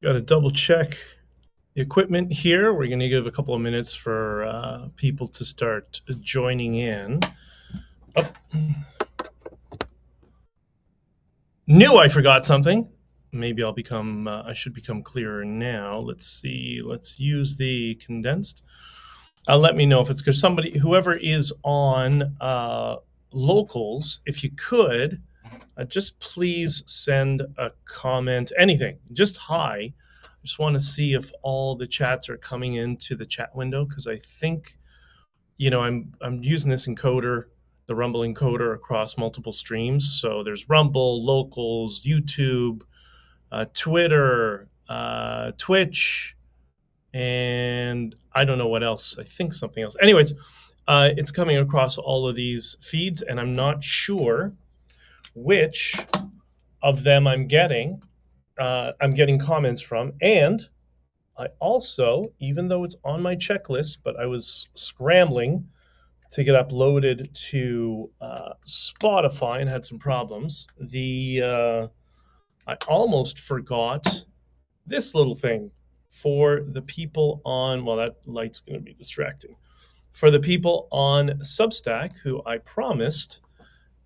Got to double check the equipment here. We're going to give a couple of minutes for people to start joining in. Oh. Knew I forgot something. Maybe I should become clearer now. Let's see. Let's use the condensed. Let me know if it's because whoever is on locals, if you could, just please send a comment, anything, just hi. I just want to see if all the chats are coming into the chat window, because I think, I'm using this encoder, the Rumble encoder, across multiple streams. So there's Rumble, locals, YouTube, Twitter, Twitch, and I don't know what else. I think something else. Anyways, it's coming across all of these feeds, and I'm not sure which of them I'm getting comments from. And I also, even though it's on my checklist, but I was scrambling to get uploaded to Spotify and had some problems. I almost forgot this little thing for the people on, well, that light's going to be distracting. For the people on Substack, who I promised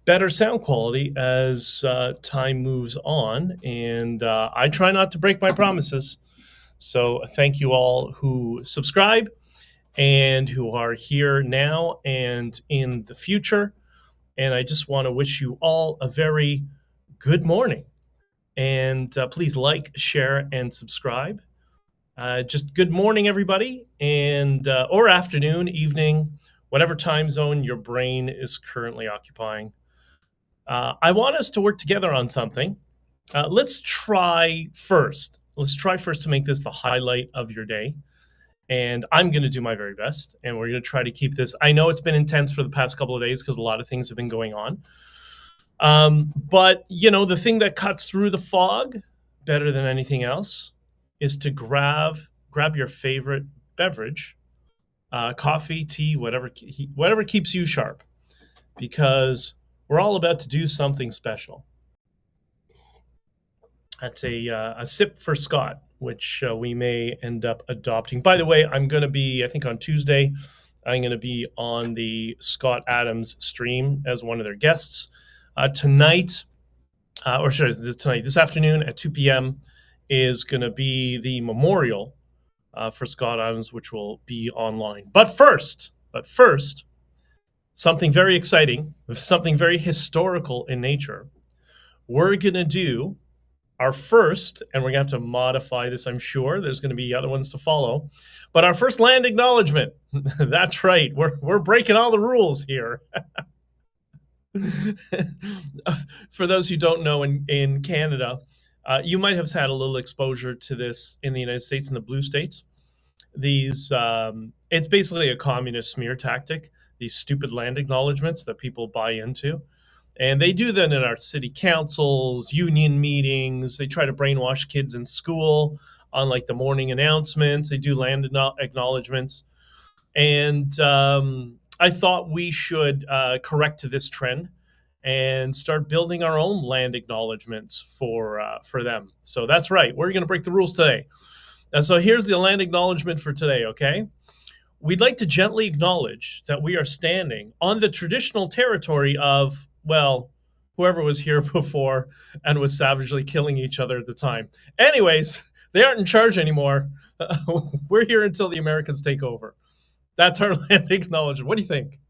better sound quality as time moves on, and I try not to break my promises. So thank you all who subscribe and who are here now and in the future. And I just want to wish you all a very good morning. And please like, share, and subscribe. Just good morning, everybody, and or afternoon, evening, whatever time zone your brain is currently occupying. I want us to work together on something. Let's try first to make this the highlight of your day. And I'm going to do my very best. And we're going to try to keep this. I know it's been intense for the past couple of days because a lot of things have been going on. But, the thing that cuts through the fog better than anything else is to grab your favorite beverage, coffee, tea, whatever keeps you sharp, because we're all about to do something special. That's a sip for Scott, which we may end up adopting. By the way, I'm going to be, I think on Tuesday, I'm going to be on the Scott Adams stream as one of their guests. This afternoon at 2 p.m. is going to be the memorial for Scott Adams, which will be online. But first, something very exciting, something very historical in nature. We're going to do our first, and we're going to have to modify this, I'm sure. There's going to be other ones to follow. But our first land acknowledgement. That's right. We're breaking all the rules here. For those who don't know, in Canada, you might have had a little exposure to this in the United States, in the blue states. It's basically a communist smear tactic, these stupid land acknowledgements that people buy into. And they do that in our city councils, union meetings. They try to brainwash kids in school on like the morning announcements. They do land acknowledgements. And I thought we should correct this trend and start building our own land acknowledgements for them. So that's right. We're going to break the rules today. And so here's the land acknowledgement for today, okay? We'd like to gently acknowledge that we are standing on the traditional territory of, well, whoever was here before and was savagely killing each other at the time. Anyways, they aren't in charge anymore. We're here until the Americans take over. That's our land acknowledgement. What do you think?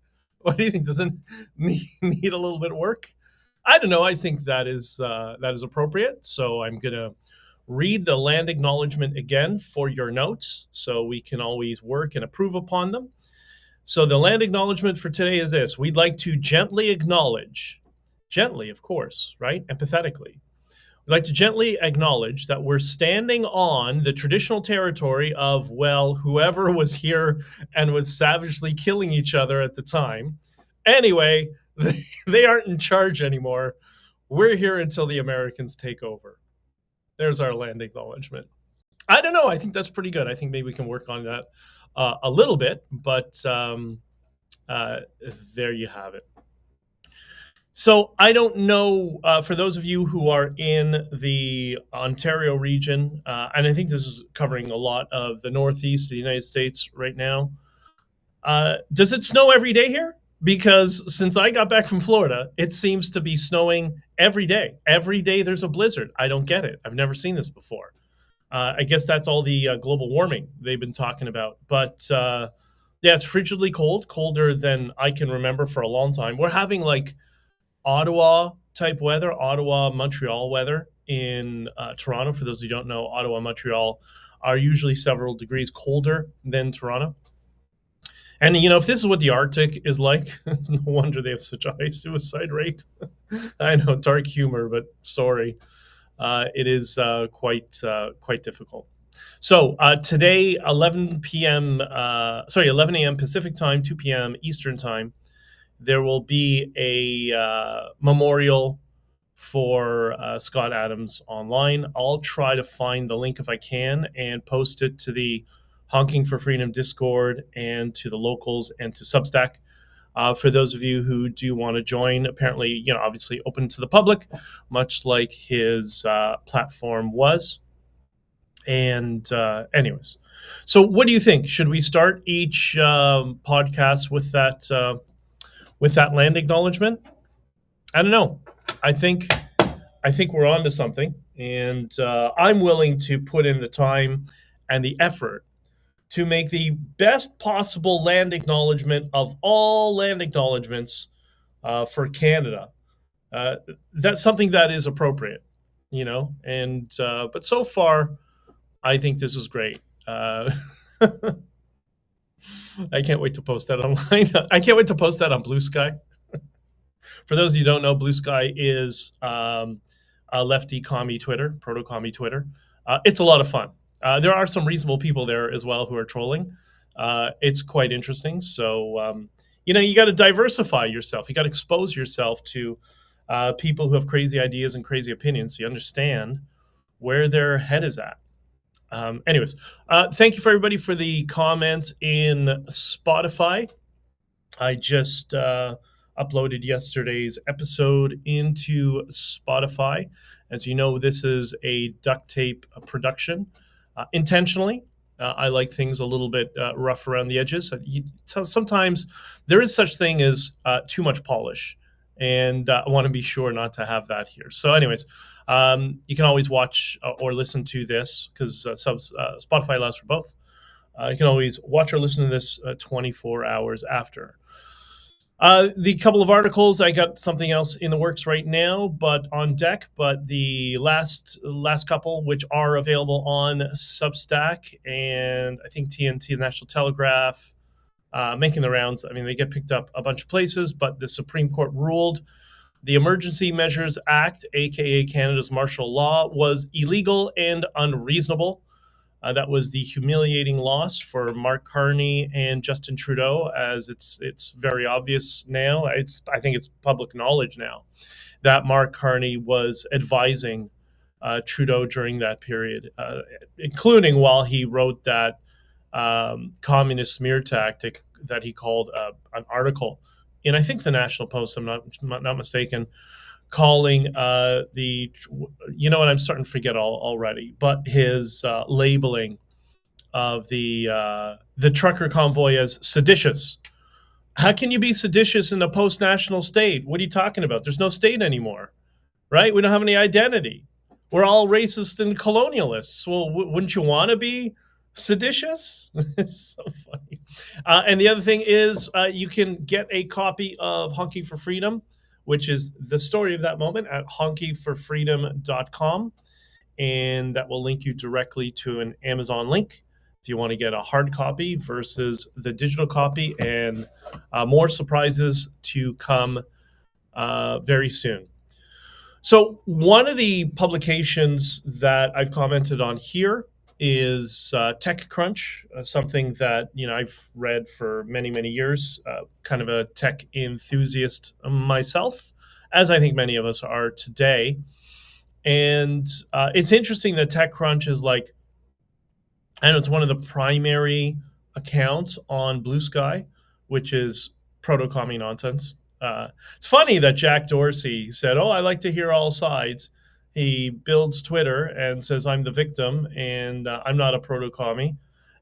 Does it need a little bit of work? I don't know. I think that is appropriate. So I'm going to read the land acknowledgement again for your notes so we can always work and approve upon them. So the land acknowledgement for today is this. We'd like to gently acknowledge, gently, of course, right? Empathetically. We'd like to gently acknowledge that we're standing on the traditional territory of, well, whoever was here and was savagely killing each other at the time. Anyway, they aren't in charge anymore. We're here until the Americans take over. There's our land acknowledgement. I don't know. I think that's pretty good. I think maybe we can work on that a little bit, but there you have it. So I don't know, for those of you who are in the Ontario region, and I think this is covering a lot of the Northeast of the United States right now. Does it snow every day here? Because since I got back from Florida, it seems to be snowing every day. Every day there's a blizzard. I don't get it. I've never seen this before. I guess that's all the global warming they've been talking about. But yeah, it's frigidly cold, colder than I can remember for a long time. We're having like Ottawa type weather, Ottawa, Montreal weather in Toronto. For those who don't know, Ottawa, Montreal are usually several degrees colder than Toronto. And you know, if this is what the Arctic is like, it's no wonder they have such a high suicide rate. I know, dark humor, but sorry, it is quite difficult. So today, 11 a.m. Pacific time, 2 p.m. Eastern time, there will be a memorial for Scott Adams online. I'll try to find the link if I can and post it to the Honking for Freedom Discord and to the locals and to Substack. For those of you who do want to join, apparently, you know, obviously open to the public, much like his platform was. And anyways, so what do you think? Should we start each podcast with that land acknowledgement? I don't know. I think we're on to something, and I'm willing to put in the time and the effort to make the best possible land acknowledgement of all land acknowledgements for Canada. That's something that is appropriate, you know. And but so far, I think this is great. I can't wait to post that online. I can't wait to post that on Blue Sky. For those of you who don't know, Blue Sky is a lefty commie Twitter, proto commie Twitter. It's a lot of fun. There are some reasonable people there as well who are trolling. It's quite interesting. So, you know, you got to diversify yourself. You got to expose yourself to people who have crazy ideas and crazy opinions so you understand where their head is at. Anyways, thank you for everybody for the comments in Spotify. I just uploaded yesterday's episode into Spotify. As you know, this is a duct tape production intentionally. I like things a little bit rough around the edges. Sometimes there is such thing as too much polish, and I want to be sure not to have that here. So anyways, you can always watch or listen to this because Spotify allows for both. You can always watch or listen to this 24 hours after. The couple of articles, I got something else in the works right now, but on deck. But the last couple, which are available on Substack and I think TNT, the National Telegraph, making the rounds. I mean, they get picked up a bunch of places, but the Supreme Court ruled the Emergency Measures Act, aka Canada's martial law, was illegal and unreasonable. That was the humiliating loss for Mark Carney and Justin Trudeau, as it's very obvious now. I think it's public knowledge now that Mark Carney was advising Trudeau during that period, including while he wrote that communist smear tactic that he called an article in, I think, the National Post. I'm not mistaken. Calling you know what, I'm starting to forget already, but his labeling of the trucker convoy as seditious. How can you be seditious in a post-national state? What are you talking about? There's no state anymore, right? We don't have any identity. We're all racist and colonialists. Well, wouldn't you want to be seditious? It's so funny. And the other thing is you can get a copy of Honking for Freedom, which is the story of that moment, at honkyforfreedom.com. And that will link you directly to an Amazon link if you want to get a hard copy versus the digital copy, and more surprises to come very soon. So one of the publications that I've commented on here is TechCrunch, something that, you know, I've read for many, many years, kind of a tech enthusiast myself, as I think many of us are today. And it's interesting that TechCrunch is like, I know it's one of the primary accounts on Blue Sky, which is proto-commie nonsense. It's funny that Jack Dorsey said, "Oh, I like to hear all sides." He builds Twitter and says, "I'm the victim and I'm not a proto-commie,"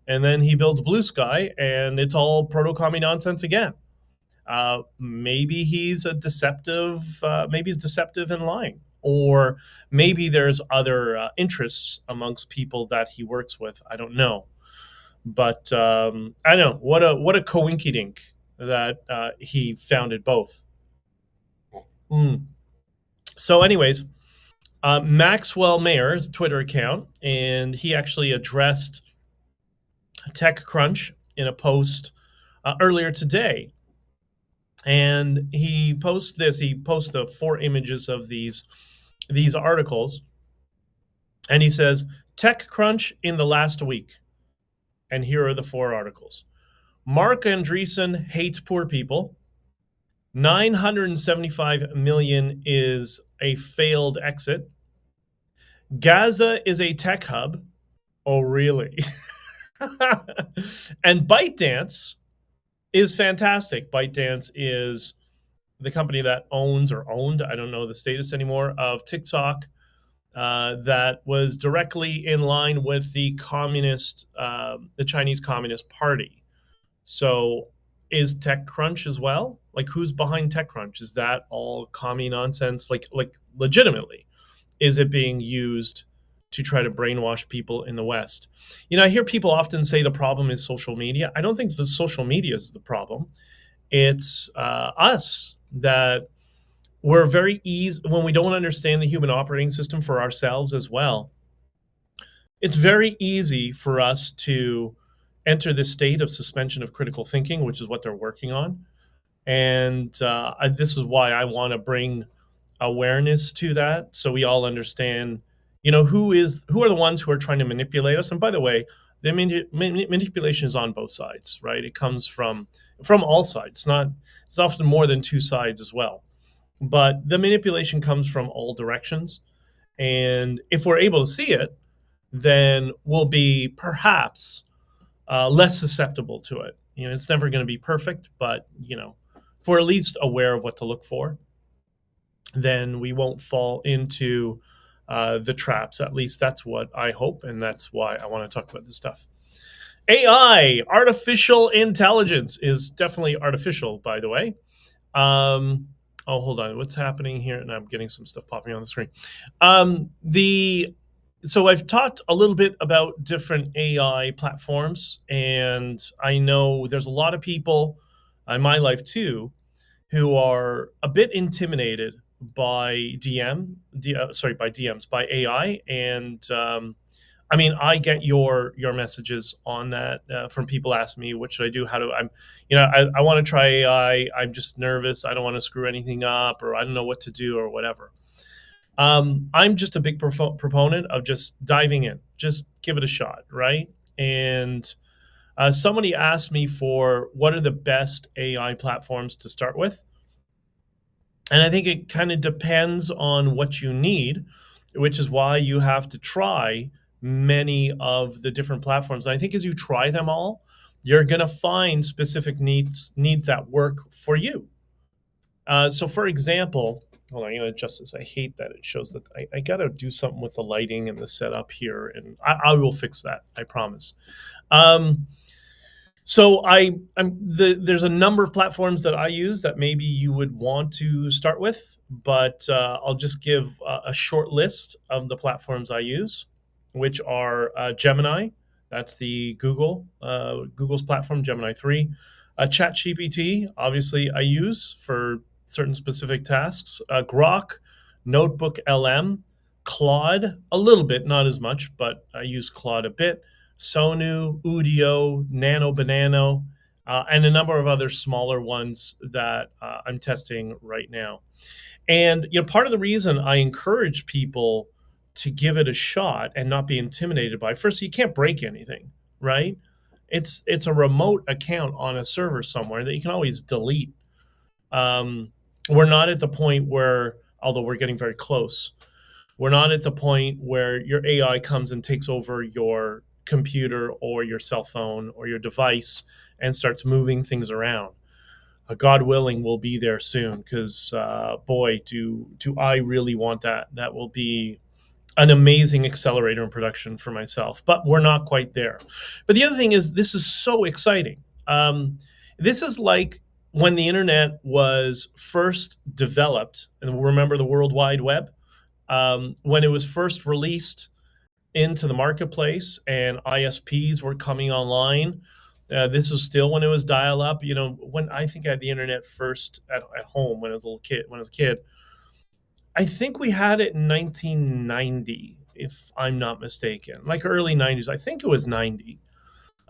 and then he builds Blue Sky and it's all proto-commie nonsense again. Maybe he's a deceptive. Maybe he's deceptive and lying, or maybe there's other interests amongst people that he works with. I don't know, but I don't know what a coinkydink that he founded both. Mm. So, anyways, Maxwell Mayer's Twitter account, and he actually addressed TechCrunch in a post earlier today. And he posts this. He posts the 4 images of these articles, and he says TechCrunch in the last week. And here are the 4 articles. Mark Andreessen hates poor people. 975 million is a failed exit. Gaza is a tech hub. Oh, really? And ByteDance is fantastic. ByteDance is the company that owns or owned, I don't know the status anymore, of TikTok, that was directly in line with the Chinese Communist Party. So is TechCrunch as well? Like, who's behind TechCrunch? Is that all commie nonsense? Like legitimately, is it being used to try to brainwash people in the West? I hear people often say the problem is social media. I don't think the social media is the problem. It's us, that we're very easy when we don't understand the human operating system for ourselves as well. It's very easy for us to enter this state of suspension of critical thinking, which is what they're working on. And this is why I want to bring awareness to that, so we all understand, who are the ones who are trying to manipulate us. And by the way, the manipulation is on both sides, right? It comes from all sides. It's often more than 2 sides as well. But the manipulation comes from all directions. And if we're able to see it, then we'll be perhaps less susceptible to it. It's never going to be perfect, but, if we're at least aware of what to look for, then we won't fall into the traps. At least that's what I hope, and that's why I want to talk about this stuff. AI, artificial intelligence, is definitely artificial, by the way. Hold on. What's happening here? And I'm getting some stuff popping on the screen. So I've talked a little bit about different AI platforms, and I know there's a lot of people in my life too who are a bit intimidated by by AI. And I get your messages on that from people asking me, what should I do? How do I want to try AI. I'm just nervous. I don't want to screw anything up, or I don't know what to do, or whatever. I'm just a big proponent of just diving in, just give it a shot, right? And somebody asked me for what are the best AI platforms to start with. And I think it kind of depends on what you need, which is why you have to try many of the different platforms. And I think as you try them all, you're going to find specific needs that work for you. So for example, hold on, I'm going to adjust this. I hate that it shows that I got to do something with the lighting and the setup here, and I will fix that, I promise. So there's a number of platforms that I use that maybe you would want to start with, but I'll just give a short list of the platforms I use, which are Gemini. That's the Google's platform, Gemini 3. ChatGPT, obviously, I use for certain specific tasks. Grok, Notebook LM, Claude, a little bit, not as much, but I use Claude a bit. Sonu, Udio, Nano Banano, and a number of other smaller ones that I'm testing right now. And part of the reason I encourage people to give it a shot and not be intimidated by it, first, you can't break anything, right? It's a remote account on a server somewhere that you can always delete. We're not at the point where, although we're getting very close, we're not at the point where your AI comes and takes over your computer or your cell phone or your device and starts moving things around. God willing, will be there soon. Because boy, do I really want that. That will be an amazing accelerator in production for myself. But we're not quite there. But the other thing is, this is so exciting. This is like when the internet was first developed, and remember the World Wide Web, when it was first released into the marketplace and ISPs were coming online. This is still when it was dial up. When I think I had the internet first at home when I was a kid, I think we had it in 1990, if I'm not mistaken, like early 90s. I think it was 90.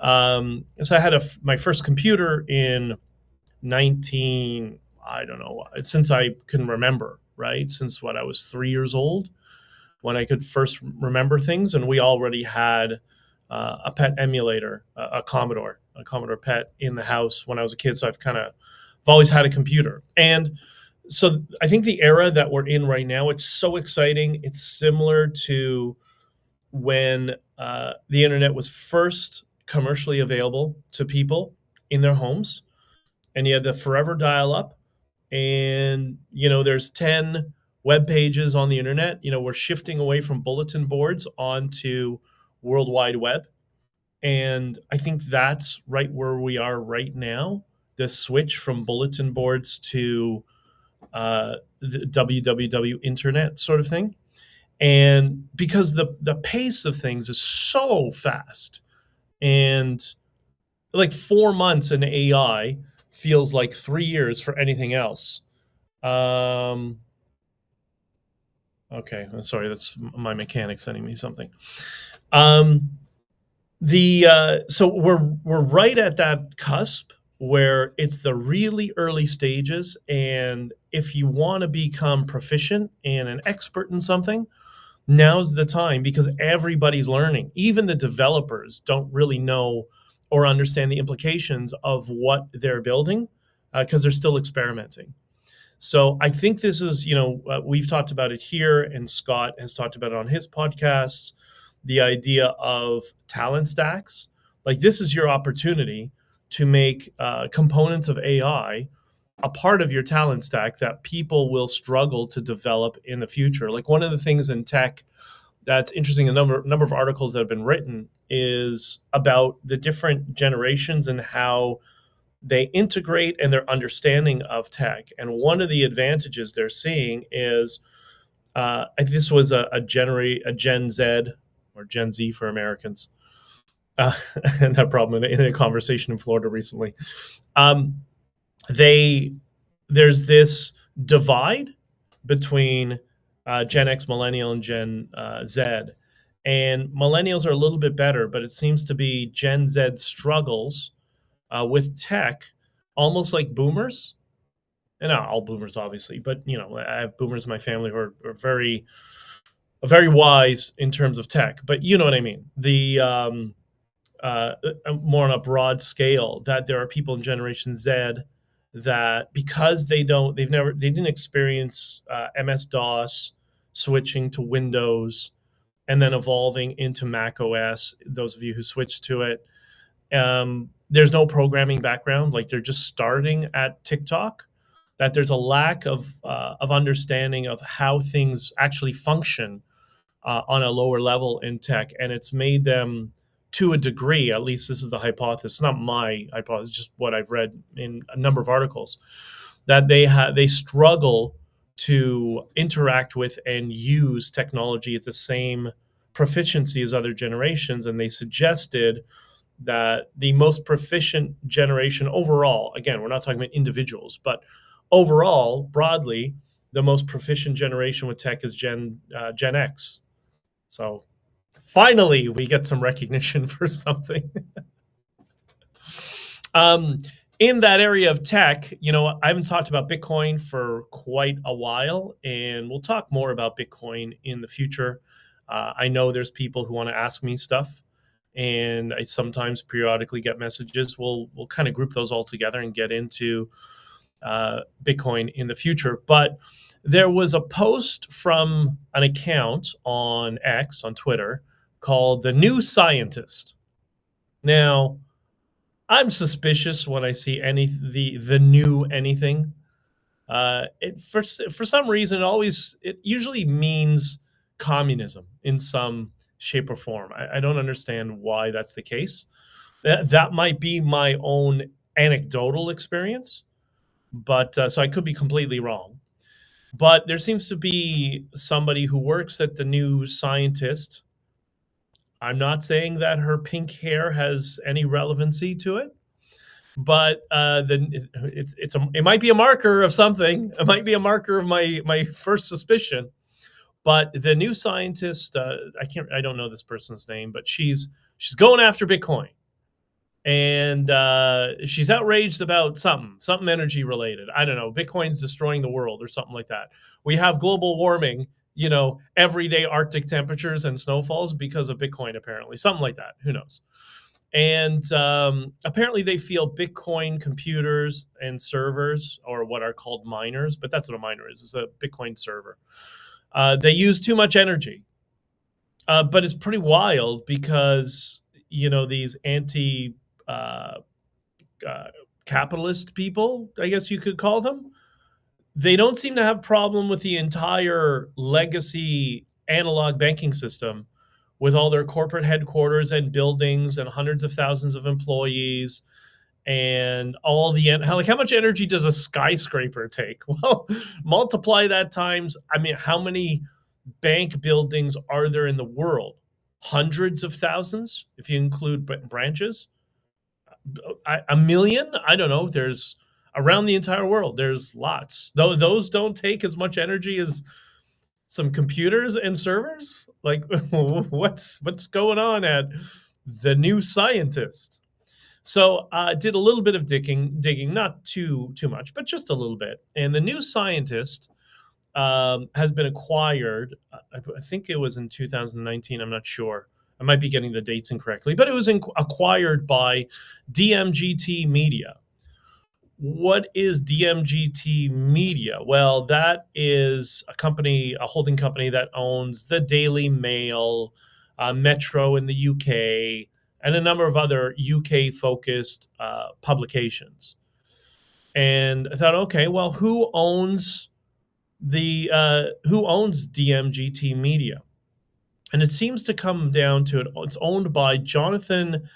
So I had my first computer in 19, I don't know, since I can remember, right? Since I was 3 years old when I could first remember things. And we already had a pet emulator, a Commodore pet in the house when I was a kid. So I've always had a computer. And so I think the era that we're in right now, it's so exciting. It's similar to when the internet was first commercially available to people in their homes, and you had the forever dial up, and there's 10 web pages on the internet. We're shifting away from bulletin boards onto World Wide Web, and I think that's right where we are right now. The switch from bulletin boards to the www internet sort of thing. And because the pace of things is so fast, and like 4 months in AI feels like 3 years for anything else. Okay, sorry, that's my mechanic sending me something. So we're right at that cusp where it's the really early stages, and if you want to become proficient and an expert in something, now's the time, because everybody's learning. Even the developers don't really know or understand the implications of what they're building, because they're still experimenting. So I think this is, we've talked about it here, and Scott has talked about it on his podcasts, the idea of talent stacks. Like, this is your opportunity to make components of AI a part of your talent stack that people will struggle to develop in the future. Like, one of the things in tech that's interesting, a number of articles that have been written, is about the different generations and how they integrate and their understanding of tech. And one of the advantages they're seeing is, this was a Gen Z, or Gen Z for Americans, and that problem in a conversation in Florida recently. There's this divide between Gen X, Millennial, and Gen Z. And millennials are a little bit better, but it seems to be Gen Z struggles with tech, almost like boomers. And not all boomers, obviously, but I have boomers in my family who are very, very wise in terms of tech. But you know what I mean. More on a broad scale, that there are people in Generation Z that, because they didn't experience MS DOS, switching to Windows, and then evolving into Mac OS. Those of you who switched to it, there's no programming background. Like, they're just starting at TikTok. That there's a lack of understanding of how things actually function on a lower level in tech, and it's made them, to a degree, at least this is the hypothesis, not my hypothesis, just what I've read in a number of articles, that they struggle to interact with and use technology at the same proficiency as other generations. And they suggested that the most proficient generation overall, again, we're not talking about individuals, but overall, broadly, the most proficient generation with tech is Gen X. So finally, we get some recognition for something. In that area of tech, I haven't talked about Bitcoin for quite a while, and we'll talk more about Bitcoin in the future. I know there's people who want to ask me stuff, and I sometimes periodically get messages. We'll kind of group those all together and get into Bitcoin in the future. But there was a post from an account on X, on Twitter, called The New Scientist. Now, I'm suspicious when I see the new anything. For some reason, it usually means communism in some shape or form. I don't understand why that's the case. That might be my own anecdotal experience, but so I could be completely wrong. But there seems to be somebody who works at the New Scientist. I'm not saying that her pink hair has any relevancy to it, but it might be a marker of something. It might be a marker of my first suspicion. But the New Scientist, I don't know this person's name, but she's going after Bitcoin, and she's outraged about something energy related. I don't know. Bitcoin's destroying the world or something like that. We have global warming, everyday Arctic temperatures and snowfalls because of Bitcoin, apparently, something like that. Who knows? And apparently, they feel Bitcoin computers and servers, or what are called miners, but that's what a miner is. It's a Bitcoin server. They use too much energy. But it's pretty wild because, these anti uh, capitalist people, I guess you could call them, they don't seem to have problem with the entire legacy analog banking system with all their corporate headquarters and buildings and hundreds of thousands of employees and all how much energy does a skyscraper take? Well, multiply that times, how many bank buildings are there in the world? Hundreds of thousands if you include branches. A million? I don't know. There's around the entire world. There's lots. Though those don't take as much energy as some computers and servers. Like, what's going on at the New Scientist? So I did a little bit of digging, not too much, but just a little bit. And the New Scientist has been acquired. I think it was in 2019. I'm not sure. I might be getting the dates incorrectly, but it was acquired by DMGT Media. What is DMGT Media? Well, that is a holding company that owns the Daily Mail, Metro in the UK, and a number of other UK-focused publications. And I thought, okay, well, who owns DMGT Media? And it seems to come down to it's owned by Jonathan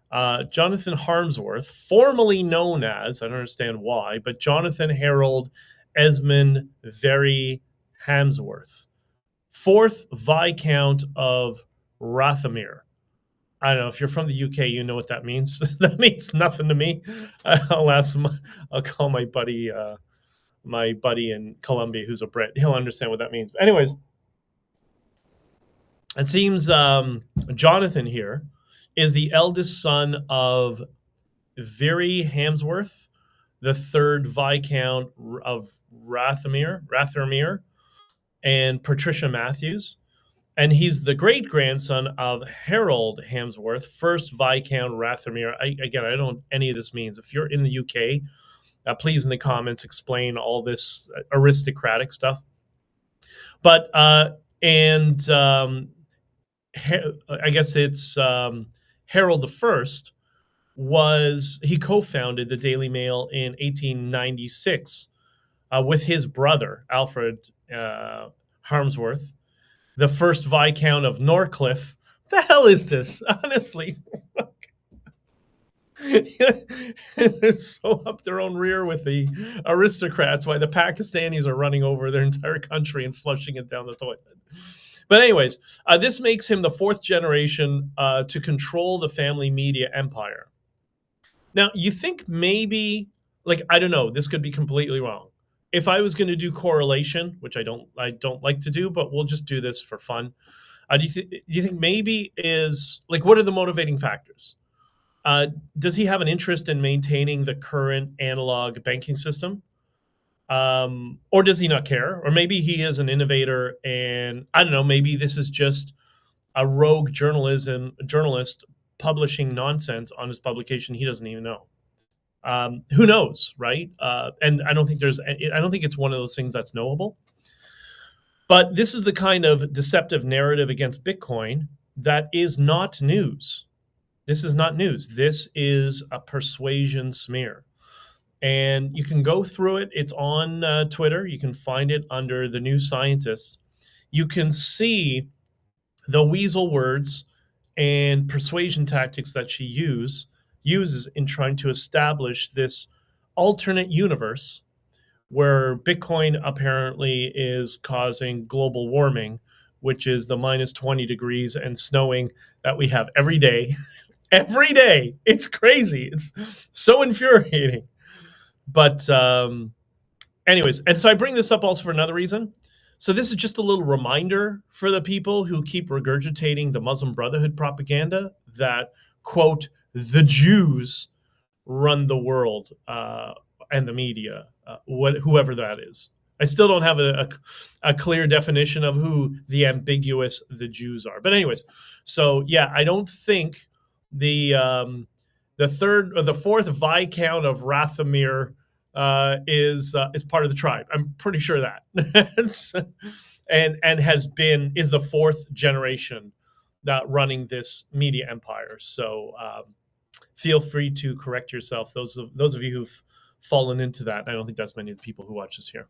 Harmsworth, formerly known as, I don't understand why, but Jonathan Harold Esmond Very Harmsworth, 4th Viscount of Rothermere. I don't know if you're from the UK, you know what that means. That means nothing to me. I'll call my buddy in Colombia who's a Brit. He'll understand what that means. But anyways, it seems Jonathan here is the eldest son of Very Harmsworth, the 3rd Viscount of Rothermere, and Patricia Matthews. And he's the great-grandson of Harold Harmsworth, 1st Viscount Rothermere. Again, I don't know what any of this means. If you're in the UK, please in the comments explain all this aristocratic stuff. But I guess it's Harold I he co-founded the Daily Mail in 1896 with his brother, Alfred Harmsworth, the 1st Viscount of Norcliffe. What the hell is this? Honestly. They're so up their own rear with the aristocrats, why the Pakistanis are running over their entire country and flushing it down the toilet. But anyways, this makes him the 4th generation to control the family media empire. Now, you think maybe, I don't know, this could be completely wrong. If I was going to do correlation, which I don't like to do, but we'll just do this for fun. Do you think maybe what are the motivating factors? Does he have an interest in maintaining the current analog banking system? Or does he not care? Or maybe he is an innovator and, I don't know, maybe this is just a rogue journalist publishing nonsense on his publication he doesn't even know. Who knows, right? And I don't think it's one of those things that's knowable. But this is the kind of deceptive narrative against Bitcoin that is not news. This is not news. This is a persuasion smear. And you can go through it. It's on Twitter. You can find it under the New Scientist. You can see the weasel words and persuasion tactics that she uses in trying to establish this alternate universe where Bitcoin apparently is causing global warming, which is the minus 20 degrees and snowing that we have every day. Every day. It's crazy. It's so infuriating. But anyways, and so I bring this up also for another reason. So this is just a little reminder for the people who keep regurgitating the Muslim Brotherhood propaganda that, quote, the Jews run the world and the media, whoever that is. I still don't have a clear definition of who the ambiguous the Jews are. But anyways, so yeah, I don't think the third or the fourth Viscount of Rathamir is part of the tribe. I'm pretty sure that, and is the fourth generation running this media empire. So feel free to correct yourself. Those of you who've fallen into that. I don't think that's many of the people who watch this here.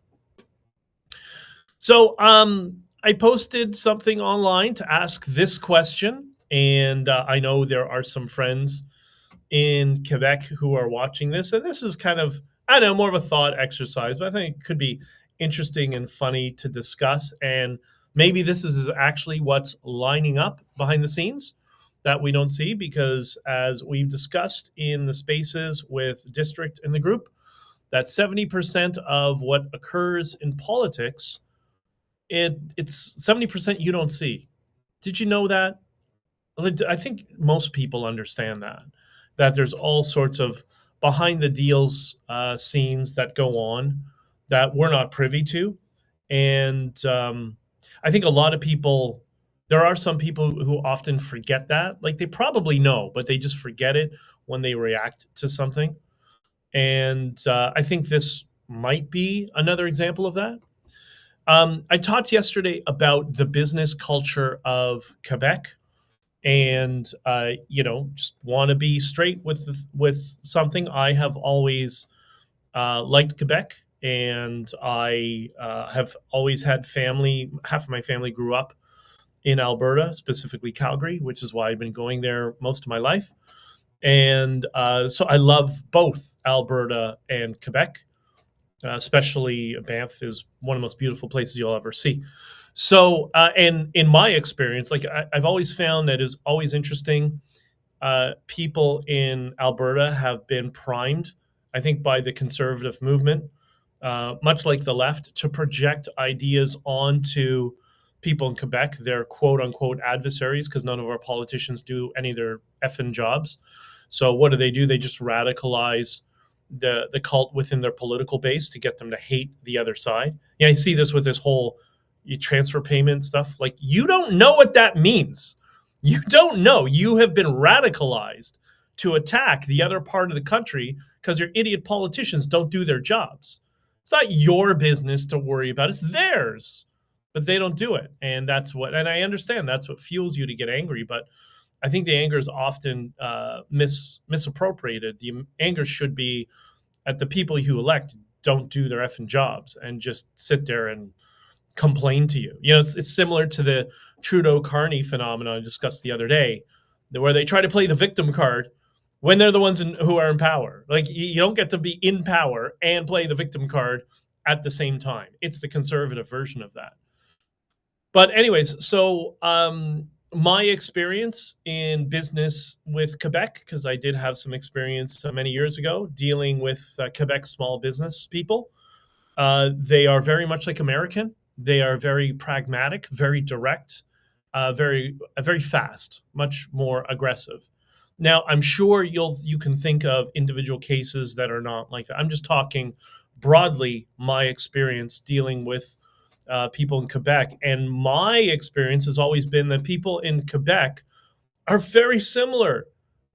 So I posted something online to ask this question, and I know there are some friends in Quebec who are watching this, and this is kind of, I don't know, more of a thought exercise, but I think it could be interesting and funny to discuss. And maybe this is actually what's lining up behind the scenes that we don't see, because as we've discussed in the spaces with District in the group, that 70% of what occurs in politics, it's 70% you don't see. Did you know that? I think most people understand that there's all sorts of behind the deals scenes that go on that we're not privy to. And I think a lot of people, there are some people who often forget that. Like they probably know, but they just forget it when they react to something. And I think this might be another example of that. I talked yesterday about the business culture of Quebec, and just want to be straight with something. I have always liked Quebec, and I have always had family. Half of my family grew up in Alberta, specifically Calgary, which is why I've been going there most of my life. And so I love both Alberta and Quebec, especially Banff is one of the most beautiful places you'll ever see. So, and in my experience, like I've always found that it's always interesting. People in Alberta have been primed, I think, by the conservative movement, much like the left, to project ideas onto people in Quebec, their quote unquote adversaries, because none of our politicians do any of their effing jobs. So what do? They just radicalize the cult within their political base to get them to hate the other side. Yeah, I see this with this whole transfer payment stuff. Like, you don't know what that means. You don't know. You have been radicalized to attack the other part of the country because your idiot politicians don't do their jobs. It's not your business to worry about. It's theirs, but they don't do it. And and I understand that's what fuels you to get angry, but I think the anger is often misappropriated. The anger should be at the people you elect don't do their effing jobs and just sit there and complain to you. It's similar to the Trudeau Carney phenomenon I discussed the other day, where they try to play the victim card when they're the ones who are in power. Like, you don't get to be in power and play the victim card at the same time. It's the conservative version of that. But anyways, so my experience in business with Quebec, because I did have some experience many years ago dealing with Quebec small business people. They are very much like American. They are very pragmatic, very direct, very fast, much more aggressive. Now, I'm sure you can think of individual cases that are not like that. I'm just talking broadly my experience dealing with people in Quebec. And my experience has always been that people in Quebec are very similar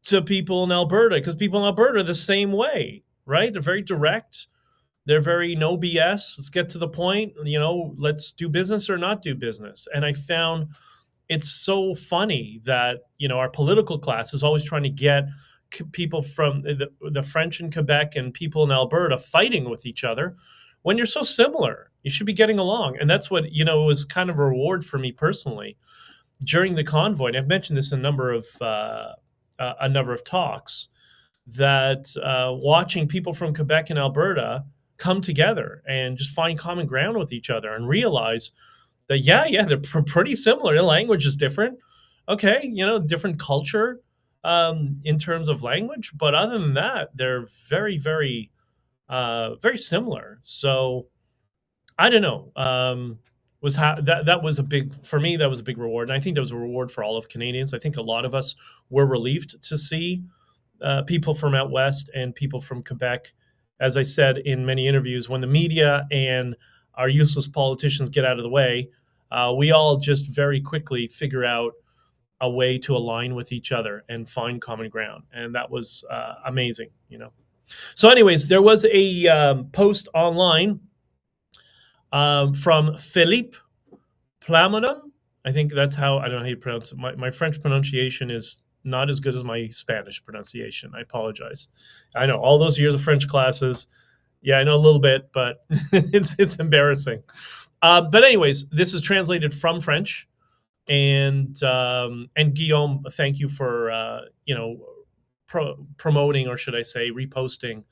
to people in Alberta, because people in Alberta are the same way, right? They're very direct. They're very no BS. Let's get to the point. Let's do business or not do business. And I found it's so funny that our political class is always trying to get people from the French in Quebec and people in Alberta fighting with each other when you're so similar. You should be getting along, and that's what was kind of a reward for me personally during the convoy. And I've mentioned this in a number of talks, that watching people from Quebec and Alberta come together and just find common ground with each other and realize that they're pretty similar. The language is different, okay, different culture in terms of language, but other than that, they're very, very, very similar. So I don't know. That was a big for me. That was a big reward, and I think that was a reward for all of Canadians. I think a lot of us were relieved to see people from out west and people from Quebec. As I said in many interviews, when the media and our useless politicians get out of the way, we all just very quickly figure out a way to align with each other and find common ground, and that was amazing. So, anyways, there was a post online from Philippe Plamenon. I think that's how, I don't know how you pronounce it. My French pronunciation is not as good as my Spanish pronunciation. I apologize. I know, all those years of French classes. Yeah, I know a little bit, but it's embarrassing. But anyways, this is translated from French, and Guillaume, thank you for promoting, or should I say, reposting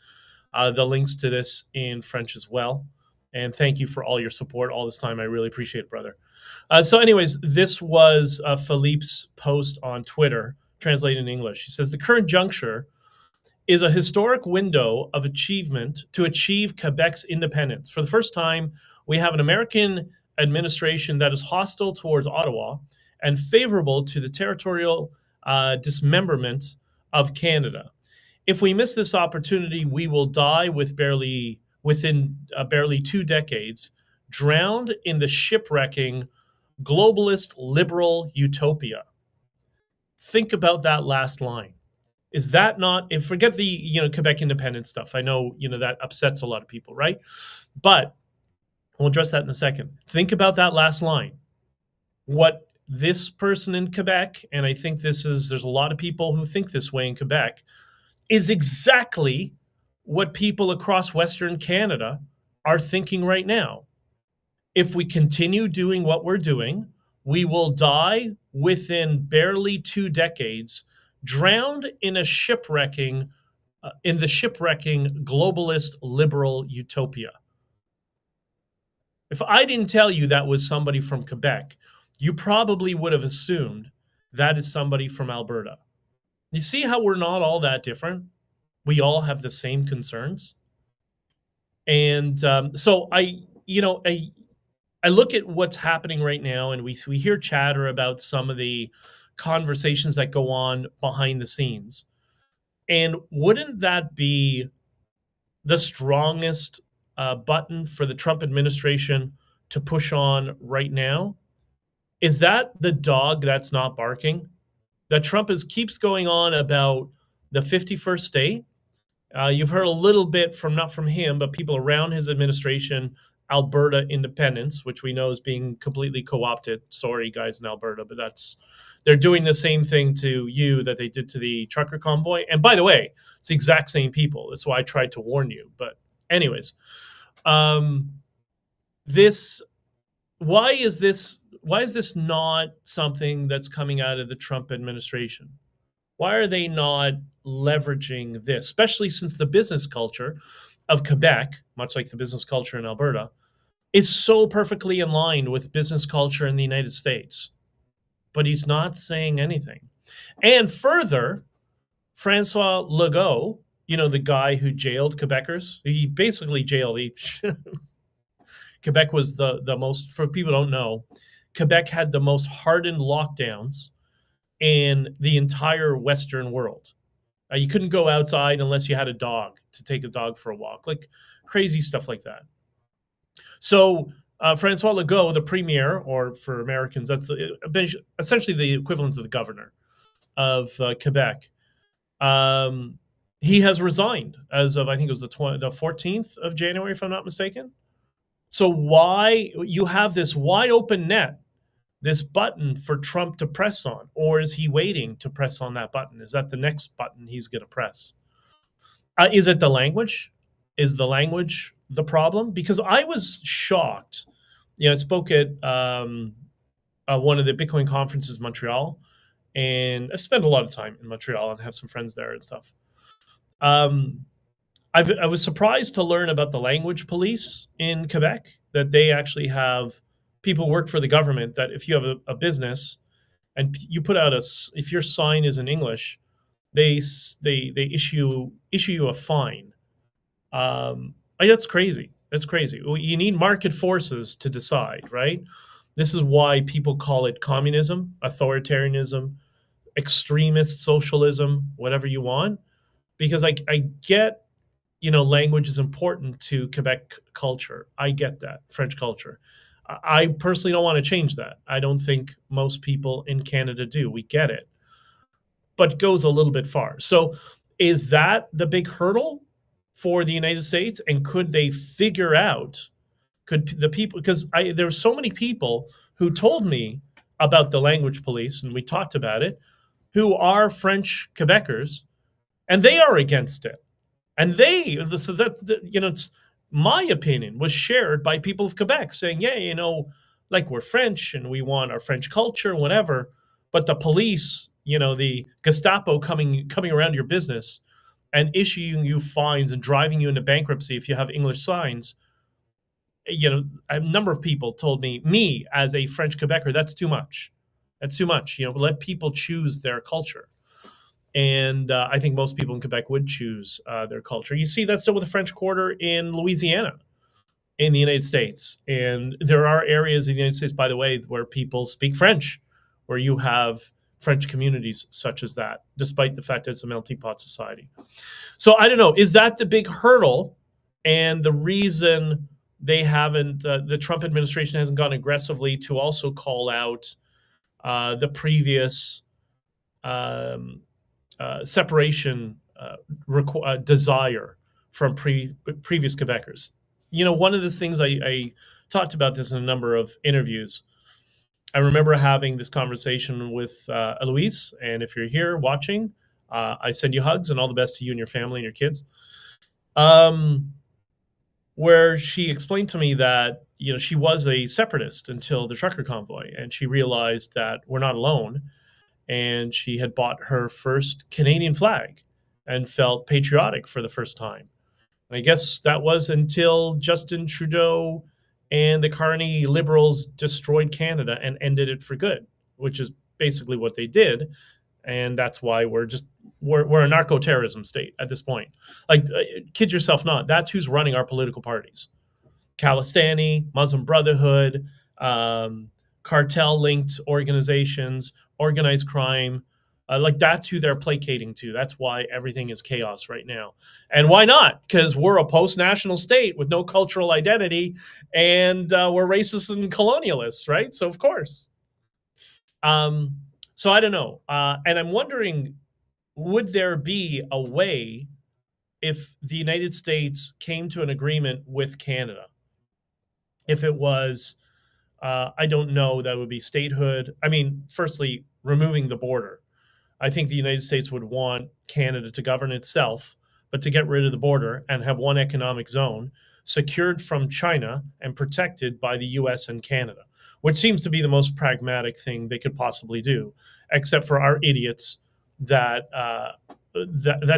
the links to this in French as well. And thank you for all your support all this time. I really appreciate it, brother. So anyways, this was Philippe's post on Twitter, translated in English. He says, the current juncture is a historic window of achievement to achieve Quebec's independence. For the first time, we have an American administration that is hostile towards Ottawa and favorable to the territorial dismemberment of Canada. If we miss this opportunity, we will die within barely 2 decades, drowned in the shipwrecking globalist liberal utopia. Think about that last line. Is that not, if forget the Quebec independence stuff. I know that upsets a lot of people, right? But we'll address that in a second. Think about that last line. What this person in Quebec, and I think there's a lot of people who think this way in Quebec, is exactly what people across Western Canada are thinking right now. If we continue doing what we're doing, we will die within barely 2 decades, drowned in the shipwrecking globalist liberal utopia. If I didn't tell you that was somebody from Quebec, you probably would have assumed that is somebody from Alberta. You see how we're not all that different? We all have the same concerns. And so I look at what's happening right now, and we hear chatter about some of the conversations that go on behind the scenes. And wouldn't that be the strongest button for the Trump administration to push on right now? Is that the dog that's not barking? That Trump keeps going on about the 51st state. You've heard a little bit not from him, but people around his administration, Alberta independence, which we know is being completely co-opted. Sorry, guys in Alberta, but they're doing the same thing to you that they did to the trucker convoy. And by the way, it's the exact same people. That's why I tried to warn you. But anyways, why is this not something that's coming out of the Trump administration? Why are they not leveraging this, especially since the business culture of Quebec, much like the business culture in Alberta, is so perfectly in line with business culture in the United States? But he's not saying anything. And further, Francois Legault, the guy who jailed Quebecers, he basically jailed Quebec was the most, for people who don't know, Quebec had the most hardened lockdowns in the entire Western world. You couldn't go outside unless you had a dog to take a dog for a walk, like crazy stuff like that. So Francois Legault, the premier, or for Americans, that's essentially the equivalent of the governor of Quebec. He has resigned as of, I think it was the 14th of January, if I'm not mistaken. So why you have this wide open net this button for Trump to press on? Or is he waiting to press on that button? Is that the next button he's going to press? Is it the language? Is the language the problem? Because I was shocked. I spoke at one of the Bitcoin conferences in Montreal, and I've spent a lot of time in Montreal and have some friends there and stuff. I was surprised to learn about the language police in Quebec, that they actually have people work for the government, that if you have a business and you put out if your sign is in English, they issue you a fine. That's crazy. That's crazy. You need market forces to decide, right? This is why people call it communism, authoritarianism, extremist socialism, whatever you want. Because I get, language is important to Quebec culture. I get that, French culture. I personally don't want to change that. I don't think most people in Canada do. We get it. But it goes a little bit far. So is that the big hurdle for the United States? And could they figure out, could the people, because there's so many people who told me about the language police, and we talked about it, who are French Quebecers, and they are against it. And it's my opinion was shared by people of Quebec saying, yeah, like we're French and we want our French culture, whatever, but the police, the Gestapo coming around your business and issuing you fines and driving you into bankruptcy if you have English signs, a number of people told me as a French Quebecer, that's too much. That's too much. Let people choose their culture. And I think most people in Quebec would choose their culture. You see that still with the French Quarter in Louisiana, in the United States. And there are areas in the United States, by the way, where people speak French, where you have French communities such as that, despite the fact that it's a melting pot society. So I don't know. Is that the big hurdle? And the reason they haven't, the Trump administration hasn't gone aggressively to also call out the previous separation desire from previous Quebecers. One of the things I talked about this in a number of interviews. I remember having this conversation with Eloise, and if you're here watching, I send you hugs and all the best to you and your family and your kids. Where she explained to me that she was a separatist until the trucker convoy, and she realized that we're not alone. And she had bought her first Canadian flag and felt patriotic for the first time. And I guess that was until Justin Trudeau and the Carney Liberals destroyed Canada and ended it for good, which is basically what they did. And that's why we're a narco-terrorism state at this point. Like, kid yourself not. That's who's running our political parties. Khalistani, Muslim Brotherhood, cartel-linked organizations, organized crime. That's who they're placating to. That's why everything is chaos right now. And why not? Because we're a post-national state with no cultural identity, and we're racist and colonialists, right? So of course. So I don't know. And I'm wondering, would there be a way if the United States came to an agreement with Canada? If it was, I don't know, that would be statehood. I mean, firstly, removing the border. I think the United States would want Canada to govern itself, but to get rid of the border and have one economic zone secured from China and protected by the US and Canada, which seems to be the most pragmatic thing they could possibly do, except for our idiots that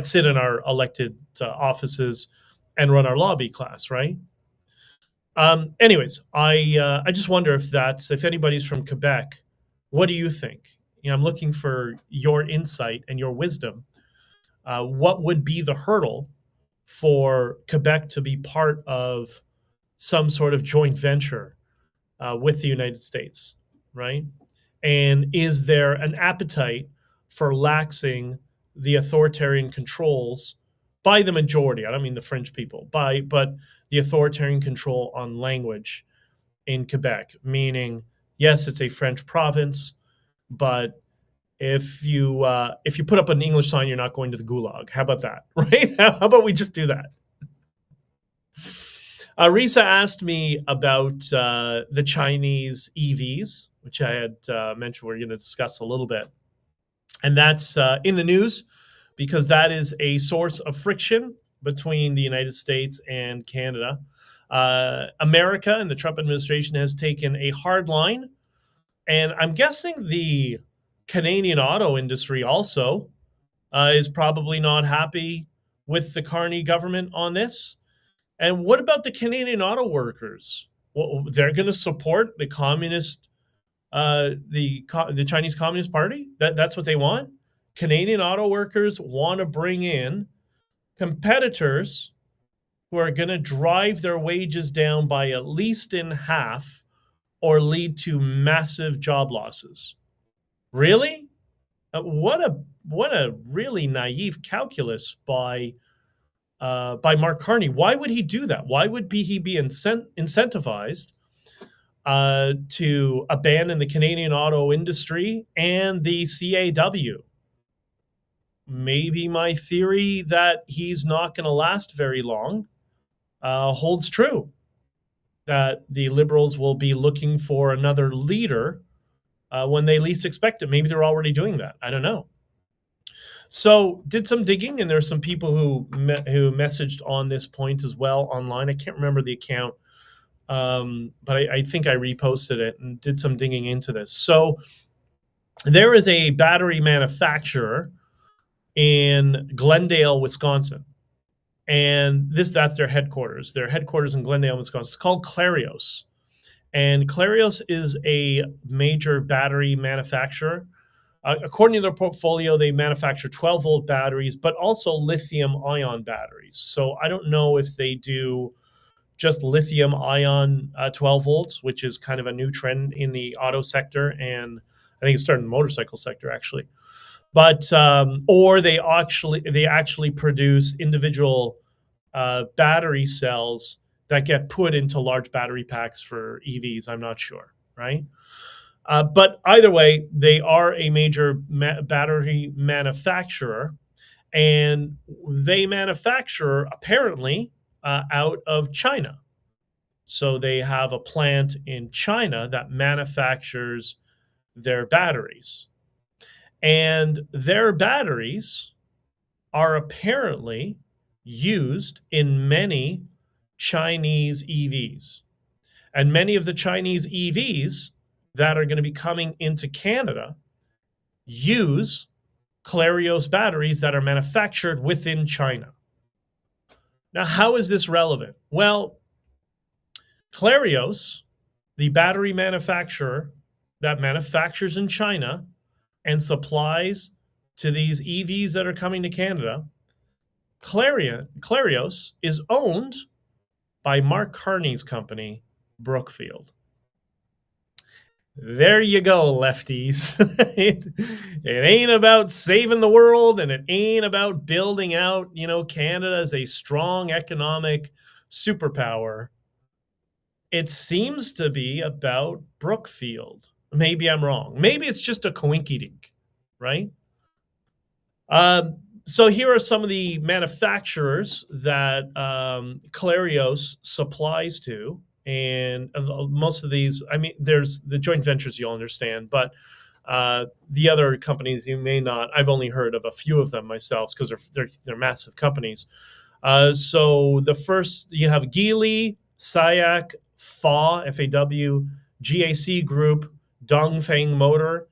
sit in our elected offices and run our lobby class, right? Anyways, I just wonder if anybody's from Quebec, what do you think? I'm looking for your insight and your wisdom. What would be the hurdle for Quebec to be part of some sort of joint venture with the United States, right? And is there an appetite for laxing the authoritarian controls by the majority? I don't mean the French people, but the authoritarian control on language in Quebec, meaning, yes, it's a French province, but if you put up an English sign, you're not going to the gulag. How about that, right? How about we just do that? Risa asked me about the Chinese EVs, which I had mentioned we're going to discuss a little bit. And that's in the news because that is a source of friction between the United States and Canada. America and the Trump administration has taken a hard line, and I'm guessing the Canadian auto industry also is probably not happy with the Carney government on this. And what about the Canadian auto workers? Well, they're going to support the communist, the Chinese Communist Party. That's what they want. Canadian auto workers want to bring in competitors who are going to drive their wages down by at least in half or lead to massive job losses. Really? What a really naive calculus by Mark Carney. Why would he do that? Why would he be incentivized to abandon the Canadian auto industry and the CAW? Maybe my theory that he's not going to last very long holds true. That the Liberals will be looking for another leader when they least expect it. Maybe they're already doing that. I don't know. So did some digging, and there's some people who messaged on this point as well online. I can't remember the account, but I think I reposted it and did some digging into this. So there is a battery manufacturer in Glendale, Wisconsin. And that's their headquarters. Their headquarters in Glendale, Wisconsin. It's called Clarios. And Clarios is a major battery manufacturer. According to their portfolio, they manufacture 12-volt batteries, but also lithium-ion batteries. So I don't know if they do just lithium-ion 12 volts, which is kind of a new trend in the auto sector, and I think it started in the motorcycle sector, actually. But or they actually produce individual battery cells that get put into large battery packs for EVs. I'm not sure, right? But either way, they are a major battery manufacturer, and they manufacture apparently out of China. So they have a plant in China that manufactures their batteries. And their batteries are apparently used in many Chinese EVs. And many of the Chinese EVs that are going to be coming into Canada use Clarios batteries that are manufactured within China. Now, how is this relevant? Well, Clarios, the battery manufacturer that manufactures in China and supplies to these EVs that are coming to Canada, Clarios is owned by Mark Carney's company, Brookfield. There you go, lefties. It ain't about saving the world, and it ain't about building out, Canada as a strong economic superpower. It seems to be about Brookfield. Maybe I'm wrong. Maybe it's just a coinkydink, right? So here are some of the manufacturers that Clarios supplies to. And most of these, there's the joint ventures you'll understand, but the other companies you may not. I've only heard of a few of them myself because they're massive companies. So the first, you have Geely, SIAC, FAW, F-A-W, GAC Group, Dongfeng Motor,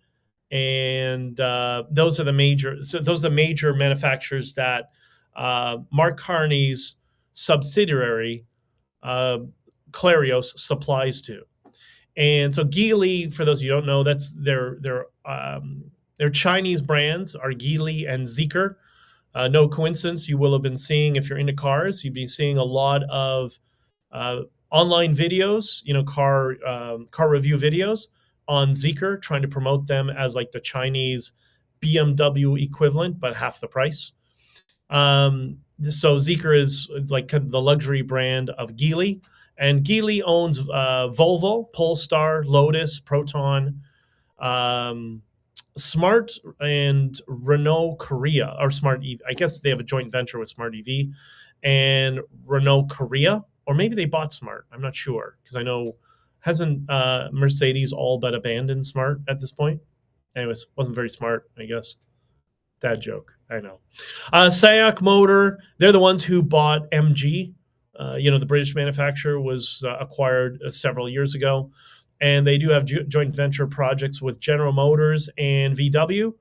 and those are the major manufacturers that Mark Carney's subsidiary Clarios supplies to. And so Geely, for those of you who don't know, that's their Chinese brands are Geely and Zeekr. No coincidence, you will have been seeing, if you're into cars, you've been seeing a lot of online videos, car review videos on Zeekr, trying to promote them as like the Chinese BMW equivalent, but half the price. So Zeekr is like the luxury brand of Geely. And Geely owns Volvo, Polestar, Lotus, Proton, Smart, and Renault Korea, or Smart EV. I guess they have a joint venture with Smart EV and Renault Korea, or maybe they bought Smart. I'm not sure, because I know Hasn't Mercedes all but abandoned Smart at this point? Anyways, wasn't very smart, I guess. Dad joke, I know. SAIC Motor, they're the ones who bought MG. The British manufacturer was acquired several years ago. And they do have joint venture projects with General Motors and VW.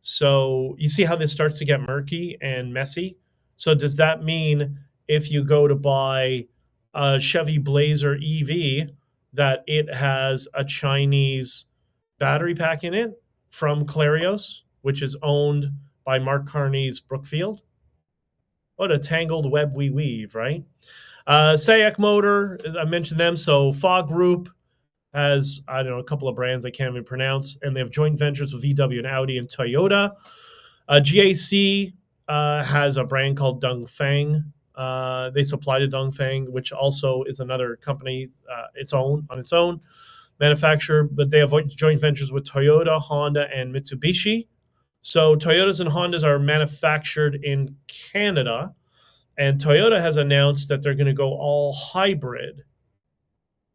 So you see how this starts to get murky and messy. So does that mean if you go to buy a Chevy Blazer EV that it has a Chinese battery pack in it from Clarios, which is owned by Mark Carney's Brookfield? What a tangled web we weave, right? SAIC Motor, I mentioned them. So Fog Group has, I don't know, a couple of brands I can't even pronounce, and they have joint ventures with VW and Audi and Toyota. GAC has a brand called Dongfeng. They supply to Dongfeng, which also is another company on its own manufacturer, but they have joint ventures with Toyota, Honda, and Mitsubishi. So Toyotas and Hondas are manufactured in Canada, and Toyota has announced that they're going to go all hybrid.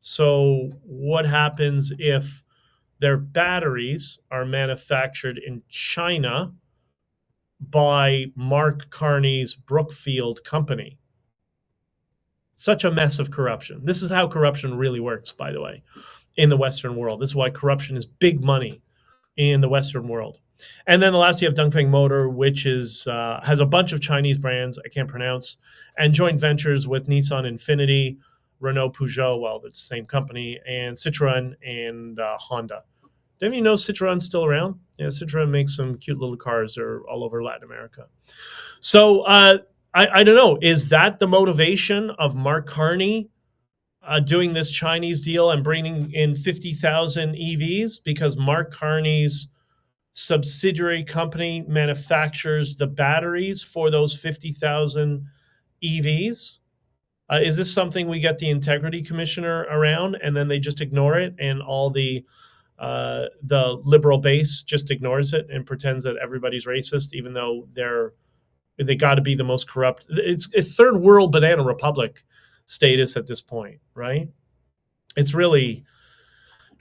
So what happens if their batteries are manufactured in China by Mark Carney's Brookfield company? Such a mess of corruption. This is how corruption really works, by the way, in the Western world. This is why corruption is big money in the Western world. And then the last, you have Dongfeng Motor, which is has a bunch of Chinese brands I can't pronounce, and joint ventures with Nissan Infiniti, Renault, Peugeot, well, it's the same company, and Citroën and Honda. Don't you know Citroën's still around? Yeah, Citroën makes some cute little cars. They're all over Latin America. So I don't know. Is that the motivation of Mark Carney doing this Chinese deal and bringing in 50,000 EVs? Because Mark Carney's subsidiary company manufactures the batteries for those 50,000 EVs. Is this something we get the integrity commissioner around and then they just ignore it, and all the liberal base just ignores it and pretends that everybody's racist, even though they got to be the most corrupt? It's a third world banana republic status at this point, right? It's really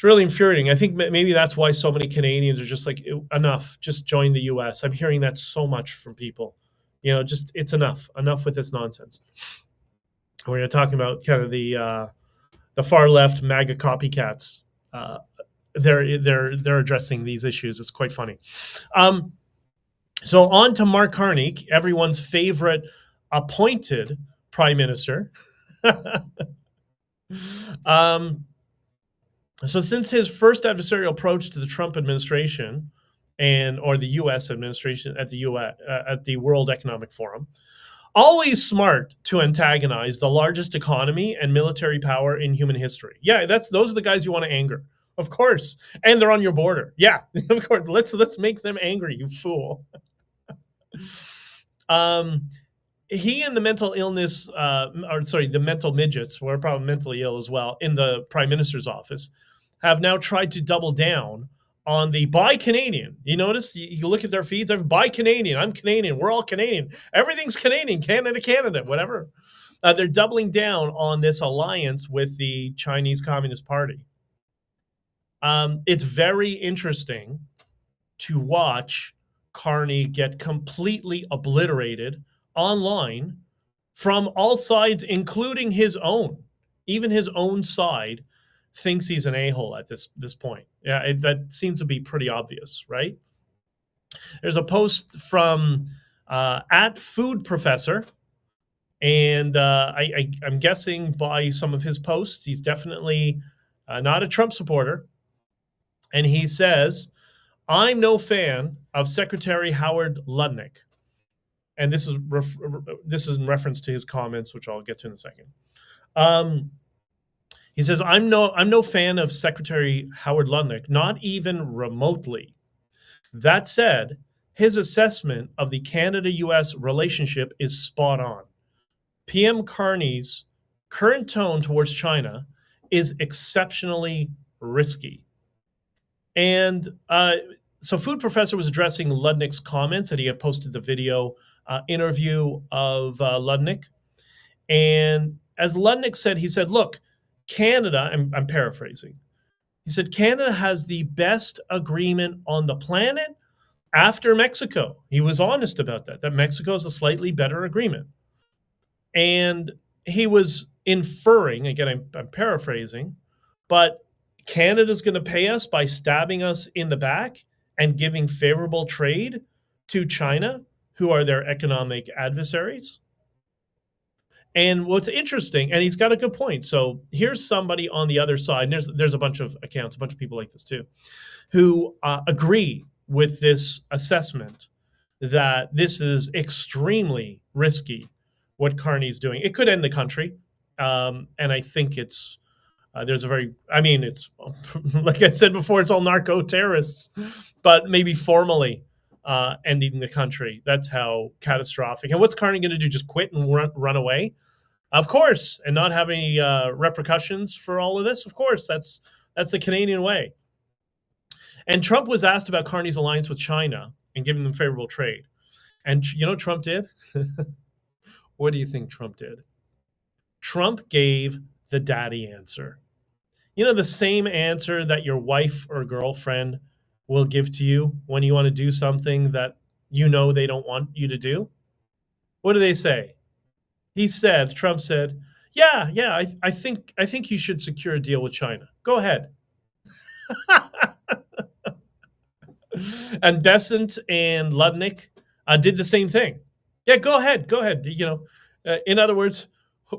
infuriating. I think maybe that's why so many Canadians are just like, enough, just join the US. I'm hearing that so much from people. Just it's enough with this nonsense. We're talking about kind of the far left MAGA copycats. They're addressing these issues. It's quite funny. So on to Mark Carney, everyone's favorite appointed prime minister. So since his first adversarial approach to the Trump administration or the U.S. administration at the World Economic Forum, always smart to antagonize the largest economy and military power in human history. Yeah, those are the guys you want to anger, of course, and they're on your border. Yeah, of course. Let's make them angry, you fool. He and the mental illness, the mental midgets, who are probably mentally ill as well, in the prime minister's office, have now tried to double down on the buy Canadian. You notice, you look at their feeds, buy Canadian, I'm Canadian, we're all Canadian, everything's Canadian, Canada, whatever. They're doubling down on this alliance with the Chinese Communist Party. It's very interesting to watch Carney get completely obliterated online from all sides, including his own. Even his own side thinks he's an a-hole at this point. Yeah, that seems to be pretty obvious, right? There's a post from at Food Professor, and I'm guessing by some of his posts, he's definitely not a Trump supporter. And he says, I'm no fan of Secretary Howard Lutnick. And this is in reference to his comments, which I'll get to in a second. He says, I'm no fan of Secretary Howard Lutnick, not even remotely. That said, his assessment of the Canada-US relationship is spot on. PM Carney's current tone towards China is exceptionally risky. And so Food Professor was addressing Lutnick's comments, and he had posted the video interview of Lutnick. And as Lutnick said, he said, look, Canada, I'm paraphrasing, he said, Canada has the best agreement on the planet after Mexico. He was honest about that Mexico is a slightly better agreement. And he was inferring, again, I'm paraphrasing, but Canada's going to pay us by stabbing us in the back and giving favorable trade to China, who are their economic adversaries. And what's interesting, and he's got a good point. So here's somebody on the other side, and there's a bunch of accounts, a bunch of people like this too, who agree with this assessment that this is extremely risky what Carney's doing. It could end the country. And I think it's, there's a very, I mean, it's, like I said before, it's all narco terrorists, but maybe formally ending the country. That's how catastrophic. And what's Carney going to do? Just quit and run away? Of course, and not have any repercussions for all of this? Of course, that's the Canadian way. And Trump was asked about Carney's alliance with China and giving them favorable trade. And you know what Trump did? What do you think Trump did? Trump gave the daddy answer. You know, the same answer that your wife or girlfriend will give to you when you want to do something that you know they don't want you to do? What do they say? Trump said, yeah, I think you should secure a deal with China. Go ahead. And Besant and Lubnik did the same thing. Yeah, go ahead. You know, in other words,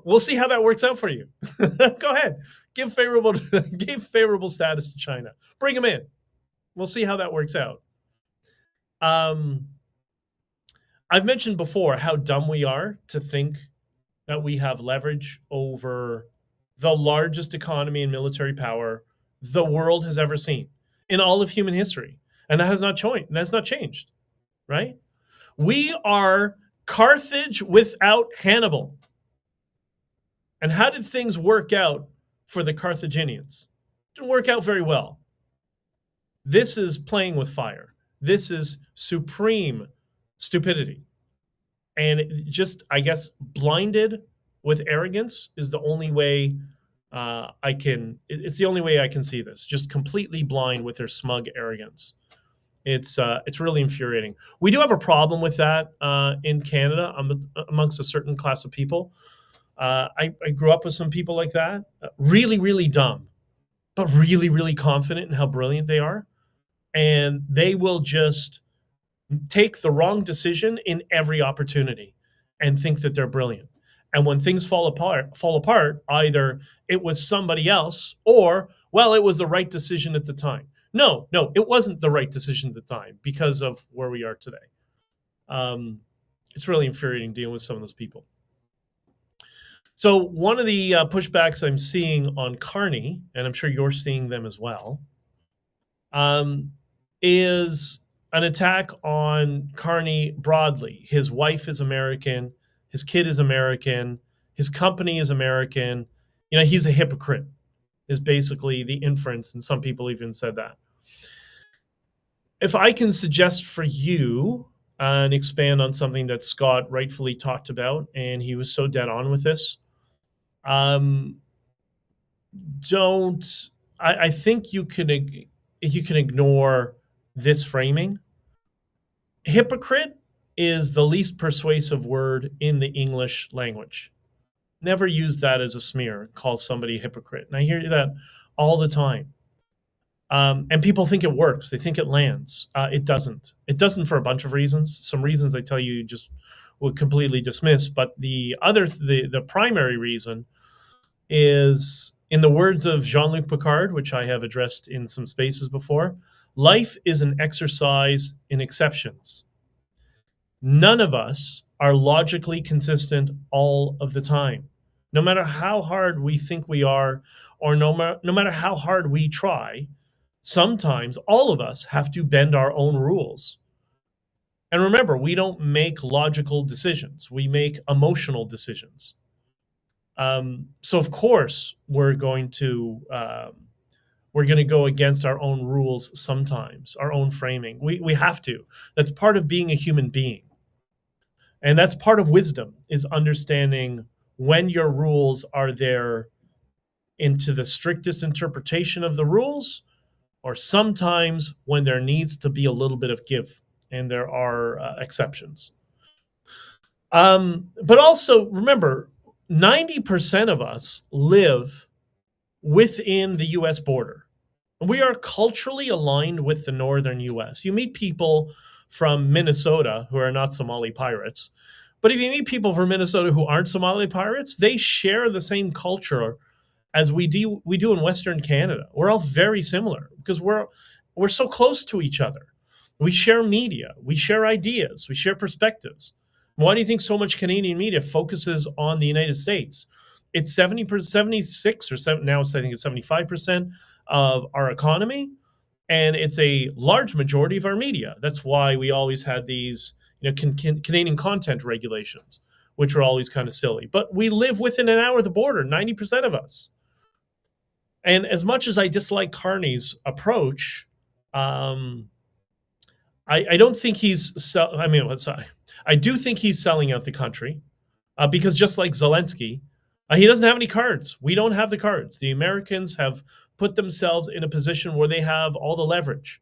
we'll see how that works out for you. Go ahead, give favorable status to China. Bring them in. We'll see how that works out. I've mentioned before how dumb we are to think that we have leverage over the largest economy and military power the world has ever seen in all of human history. And that has not changed. That's not changed, right? We are Carthage without Hannibal. And how did things work out for the Carthaginians? It didn't work out very well. This is playing with fire. This is supreme stupidity. And it just, I guess, blinded with arrogance is the only way it's the only way I can see this. Just completely blind with their smug arrogance. It's really infuriating. We do have a problem with that in Canada amongst a certain class of people. I grew up with some people like that, really, really dumb, but really, really confident in how brilliant they are. And they will just take the wrong decision in every opportunity and think that they're brilliant. And when things fall apart, either it was somebody else or, well, it was the right decision at the time. No, it wasn't the right decision at the time because of where we are today. It's really infuriating dealing with some of those people. So one of the pushbacks I'm seeing on Carney, and I'm sure you're seeing them as well, is an attack on Carney broadly. His wife is American. His kid is American. His company is American. You know, he's a hypocrite, is basically the inference, and some people even said that. If I can suggest for you and expand on something that Scott rightfully talked about, and he was so dead on with this, I think you can ignore this framing. Hypocrite is the least persuasive word in the English language. Never use that as a smear, call somebody a hypocrite. And I hear that all the time. And people think it works. They think it lands. It doesn't. It doesn't for a bunch of reasons. Some reasons I tell you just would completely dismiss. But the primary reason is, in the words of Jean-Luc Picard, which I have addressed in some spaces before, life is an exercise in exceptions. None of us are logically consistent all of the time. No matter how hard we think we are, or no matter how hard we try, sometimes all of us have to bend our own rules. And remember, we don't make logical decisions. We make emotional decisions. So of course we're going to go against our own rules sometimes, our own framing. We have to. That's part of being a human being. And that's part of wisdom, is understanding when your rules are there into the strictest interpretation of the rules, or sometimes when there needs to be a little bit of give, and there are exceptions. But also remember, 90% of us live within the US border. We are culturally aligned with the northern US. You meet people from Minnesota who are not Somali pirates, but if you meet people from Minnesota who aren't Somali pirates, they share the same culture as we do in Western Canada. We're all very similar because we're so close to each other. We share media, we share ideas, we share perspectives. Why do you think so much Canadian media focuses on the United States? It's 76 or 7 now. I think it's 75% of our economy, and it's a large majority of our media. That's why we always had these, Canadian content regulations, which are always kind of silly. But we live within an hour of the border, 90% of us. And as much as I dislike Carney's approach, I don't think I do think he's selling out the country because just like Zelensky, he doesn't have any cards. We don't have the cards. The Americans have put themselves in a position where they have all the leverage,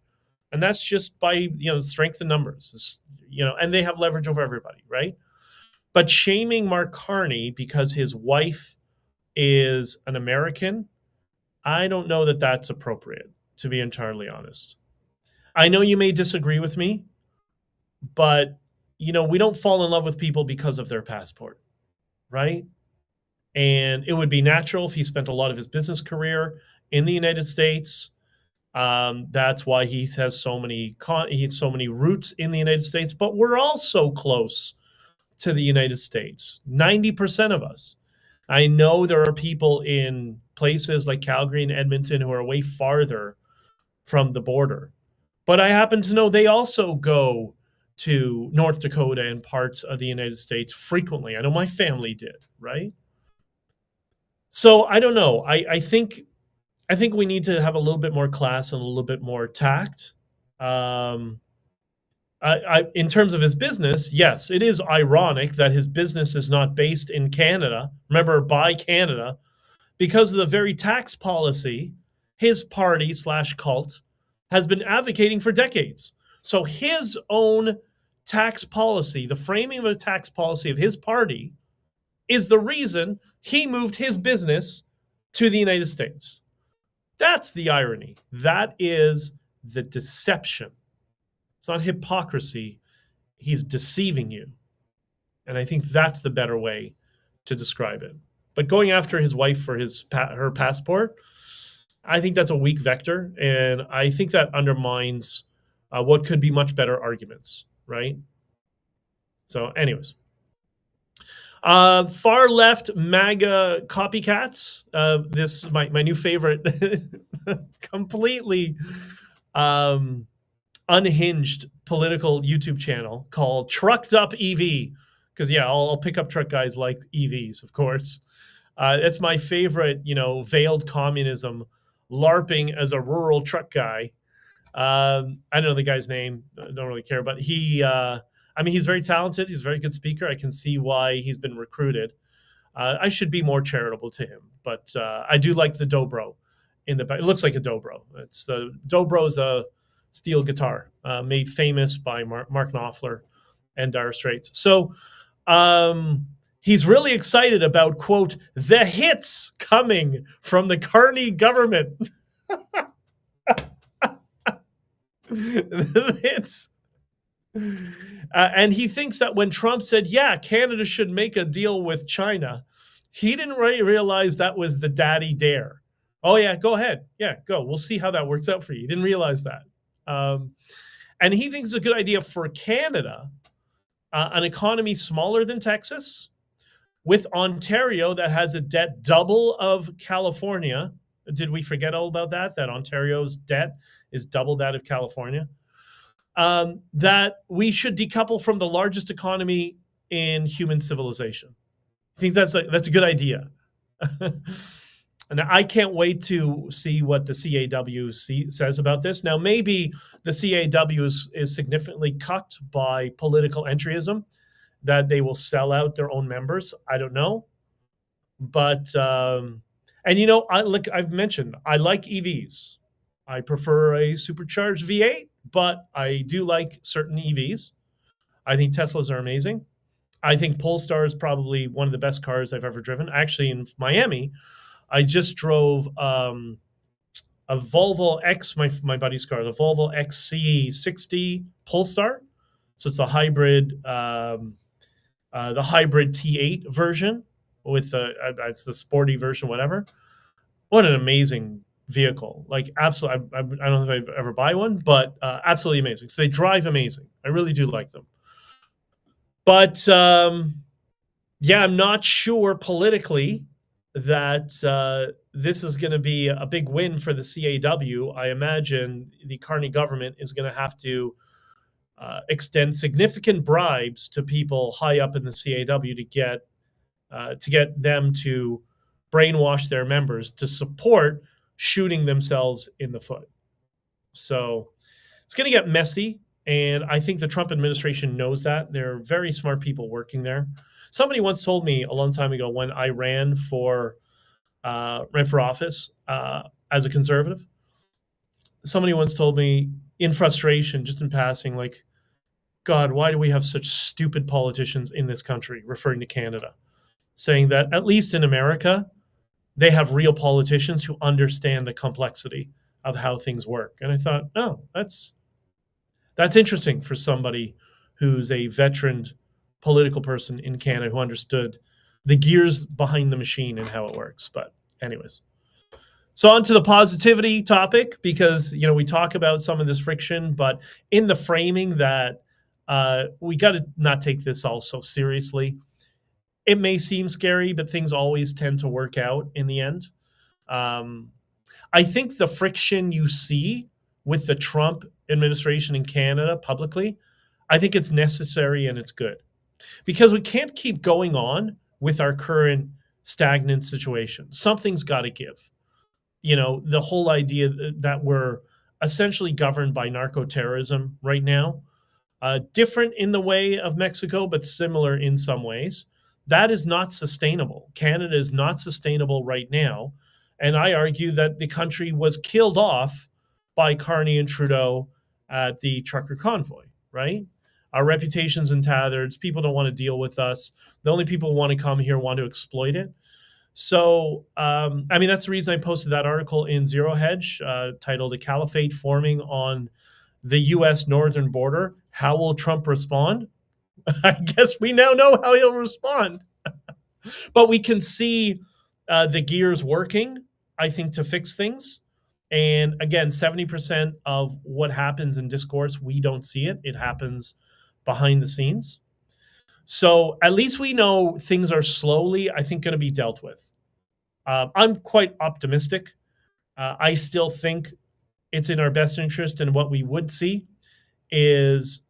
and that's just by strength in numbers. And they have leverage over everybody, right? But shaming Mark Carney because his wife is an American, I don't know that that's appropriate, to be entirely honest. I know you may disagree with me, but we don't fall in love with people because of their passport, right? And it would be natural if he spent a lot of his business career in the United States. That's why he has so many roots in the United States. But we're also close to the United States. 90% of us. I know there are people in places like Calgary and Edmonton who are way farther from the border. But I happen to know they also go to North Dakota and parts of the United States frequently. I know my family did, right? So I don't know. I think we need to have a little bit more class and a little bit more tact. In terms of his business, yes, it is ironic that his business is not based in Canada. Remember, by Canada, because of the very tax policy his party / cult has been advocating for decades. So his own tax policy, the framing of a tax policy of his party, is the reason he moved his business to the United States. That's the irony. That is the deception. It's not hypocrisy. He's deceiving you. And I think that's the better way to describe it. But going after his wife for her passport, I think that's a weak vector. And I think that undermines what could be much better arguments, right? So anyways. Far left MAGA copycats. This is my new favorite, completely unhinged political YouTube channel called Trucked Up EV. Because I'll pick up truck guys like EVs, of course. It's my favorite, veiled communism, LARPing as a rural truck guy. I don't know the guy's name. I don't really care, but he's very talented. He's a very good speaker. I can see why he's been recruited. I should be more charitable to him, but I do like the dobro in the back. It looks like a dobro. It's the dobro is a steel guitar made famous by Mark Knopfler and Dire Straits. So he's really excited about, quote, the hits coming from the Carney government. The hits. And he thinks that when Trump said, Canada should make a deal with China, he didn't realize that was the daddy dare. Oh, yeah, go ahead. Yeah, go. We'll see how that works out for you. He didn't realize that. And he thinks it's a good idea for Canada, an economy smaller than Texas, with Ontario that has a debt double of California. Did we forget all about that? That Ontario's debt is double that of California. That we should decouple from the largest economy in human civilization. I think that's a good idea. And I can't wait to see what the CAW says about this. Now, maybe the CAW is significantly cut by political entryism, that they will sell out their own members. I don't know. But, and And I've mentioned I like EVs. I prefer a supercharged V8, but I do like certain EVs. I think Teslas are amazing. I think Polestar is probably one of the best cars I've ever driven. Actually, in Miami, I just drove a Volvo X, my buddy's car, the Volvo XC60 Polestar. So it's a hybrid, the hybrid T8 version with it's the sporty version, whatever. What an amazing vehicle! Like, absolutely, I don't know if I've ever buy one, but absolutely amazing. So they drive amazing. I really do like them. But yeah, I'm not sure politically that this is going to be a big win for the CAW. I imagine the Carney government is going to have to extend significant bribes to people high up in the CAW to get them to brainwash their members to support shooting themselves in the foot. So it's going to get messy, and I think the Trump administration knows that. There are very smart people working there. Somebody once told me a long time ago when I ran for office as a conservative. Somebody once told me in frustration, just in passing, like, God, why do we have such stupid politicians in this country, referring to Canada, saying that at least in America, they have real politicians who understand the complexity of how things work. And I thought, oh, that's interesting for somebody who's a veteran political person in Canada who understood the gears behind the machine and how it works. But anyways, so on to the positivity topic, because we talk about some of this friction, but in the framing that we got to not take this all so seriously. It may seem scary, but things always tend to work out in the end. I think the friction you see with the Trump administration in Canada publicly, I think it's necessary and it's good, because we can't keep going on with our current stagnant situation. Something's got to give. The whole idea that we're essentially governed by narco-terrorism right now, different in the way of Mexico, but similar in some ways. That is not sustainable. Canada is not sustainable right now. And I argue that the country was killed off by Carney and Trudeau at the trucker convoy, right? Our reputation's in tatters. People don't want to deal with us. The only people who want to come here want to exploit it. So, that's the reason I posted that article in Zero Hedge titled "A Caliphate Forming on the U.S. Northern Border. How will Trump respond?" I guess we now know how he'll respond. But we can see the gears working, I think, to fix things. And again, 70% of what happens in discourse, we don't see it. It happens behind the scenes. So at least we know things are slowly, I think, going to be dealt with. I'm quite optimistic. I still think it's in our best interest, and what we would see is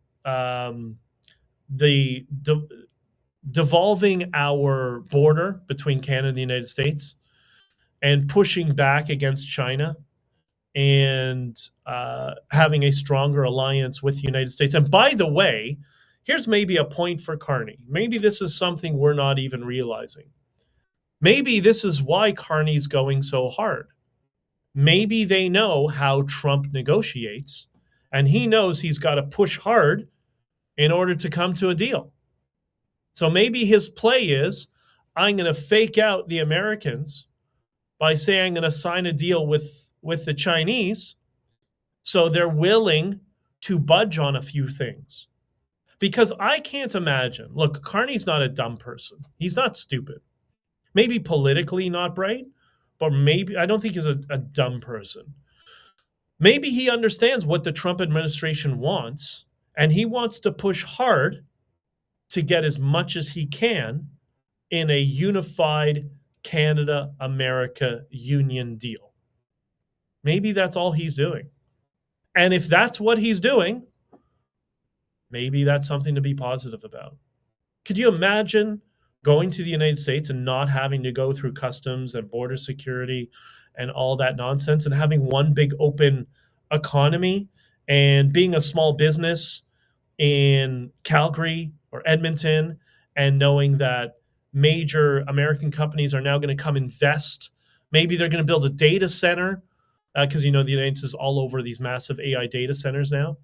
devolving our border between Canada and the United States and pushing back against China and having a stronger alliance with the United States. And by the way, here's maybe a point for Carney. Maybe this is something we're not even realizing. Maybe this is why Carney's going so hard. Maybe they know how Trump negotiates, and he knows he's got to push hard in order to come to a deal. So maybe his play is, I'm going to fake out the Americans by saying I'm going to sign a deal with the Chinese so they're willing to budge on a few things. Because I can't imagine, look, Carney's not a dumb person. He's not stupid. Maybe politically not bright, but maybe, I don't think he's a dumb person. Maybe he understands what the Trump administration wants, and he wants to push hard to get as much as he can in a unified Canada-America union deal. Maybe that's all he's doing. And if that's what he's doing, maybe that's something to be positive about. Could you imagine going to the United States and not having to go through customs and border security and all that nonsense, and having one big open economy, and being a small business in Calgary or Edmonton, and knowing that major American companies are now going to come invest Maybe they're going to build a data center because the United States is all over these massive AI data centers now,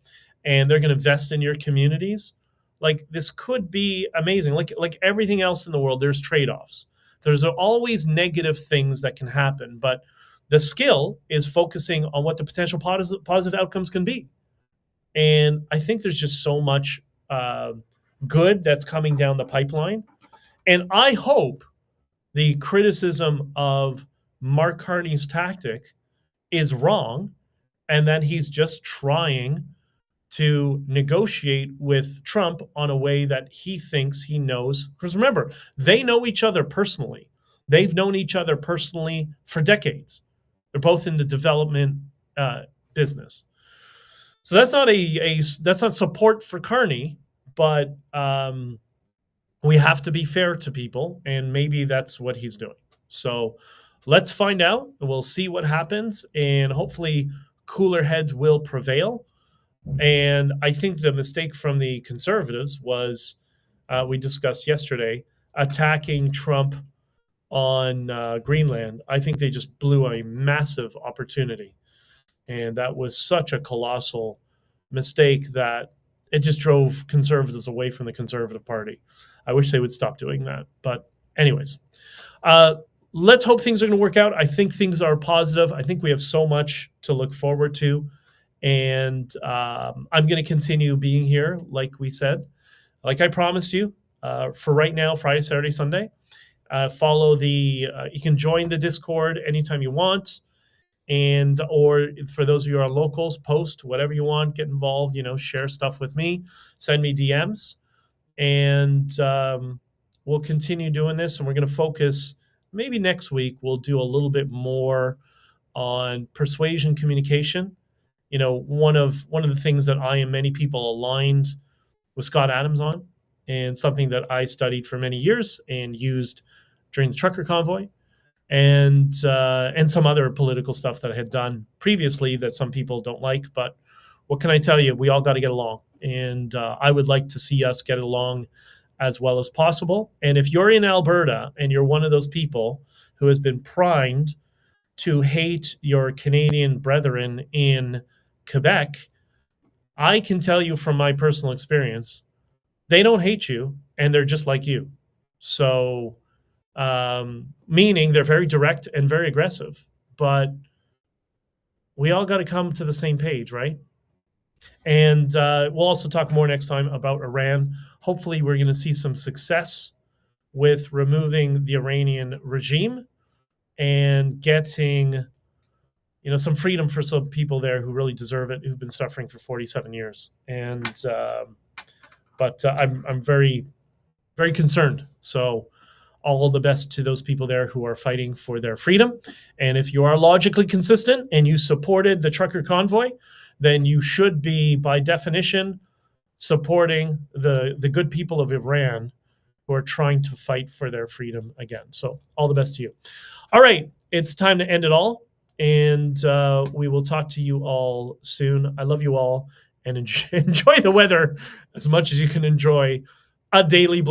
and they're going to invest in your communities. Like this could be amazing. Like everything else in the world, there's trade-offs. There's always negative things that can happen, but the skill is focusing on what the potential positive outcomes can be. And I think there's just so much good that's coming down the pipeline. And I hope the criticism of Mark Carney's tactic is wrong and that he's just trying to negotiate with Trump on a way that he thinks he knows. Because remember, they know each other personally. They've known each other personally for decades. They're both in the development business. So that's not support for Carney, but we have to be fair to people, and maybe that's what he's doing. So let's find out. We'll see what happens, and hopefully cooler heads will prevail. And I think the mistake from the Conservatives was, we discussed yesterday, attacking Trump on Greenland. I think they just blew a massive opportunity. And that was such a colossal mistake that it just drove conservatives away from the Conservative Party. I wish they would stop doing that. But anyways, let's hope things are going to work out. I think things are positive. I think we have so much to look forward to. And I'm going to continue being here, like we said, like I promised you, for right now, Friday, Saturday, Sunday. Follow you can join the Discord anytime you want. And or for those of you who are locals, post whatever you want, get involved, share stuff with me, send me DMs, and we'll continue doing this. And we're going to focus, maybe next week we'll do a little bit more on persuasion communication. One of the things that I and many people aligned with Scott Adams on, and something that I studied for many years and used during the trucker convoy, and some other political stuff that I had done previously that some people don't like. But what can I tell you? We all got to get along. And I would like to see us get along as well as possible. And if you're in Alberta and you're one of those people who has been primed to hate your Canadian brethren in Quebec, I can tell you from my personal experience, they don't hate you and they're just like you. So meaning they're very direct and very aggressive, but we all got to come to the same page, right? And we'll also talk more next time about Iran. Hopefully we're going to see some success with removing the Iranian regime and getting some freedom for some people there who really deserve it, who've been suffering for 47 years. And but I'm very, very concerned. So all the best to those people there who are fighting for their freedom. And if you are logically consistent and you supported the trucker convoy, then you should be, by definition, supporting the good people of Iran who are trying to fight for their freedom again. So all the best to you. All right, it's time to end it all. And we will talk to you all soon. I love you all, and enjoy the weather as much as you can enjoy a daily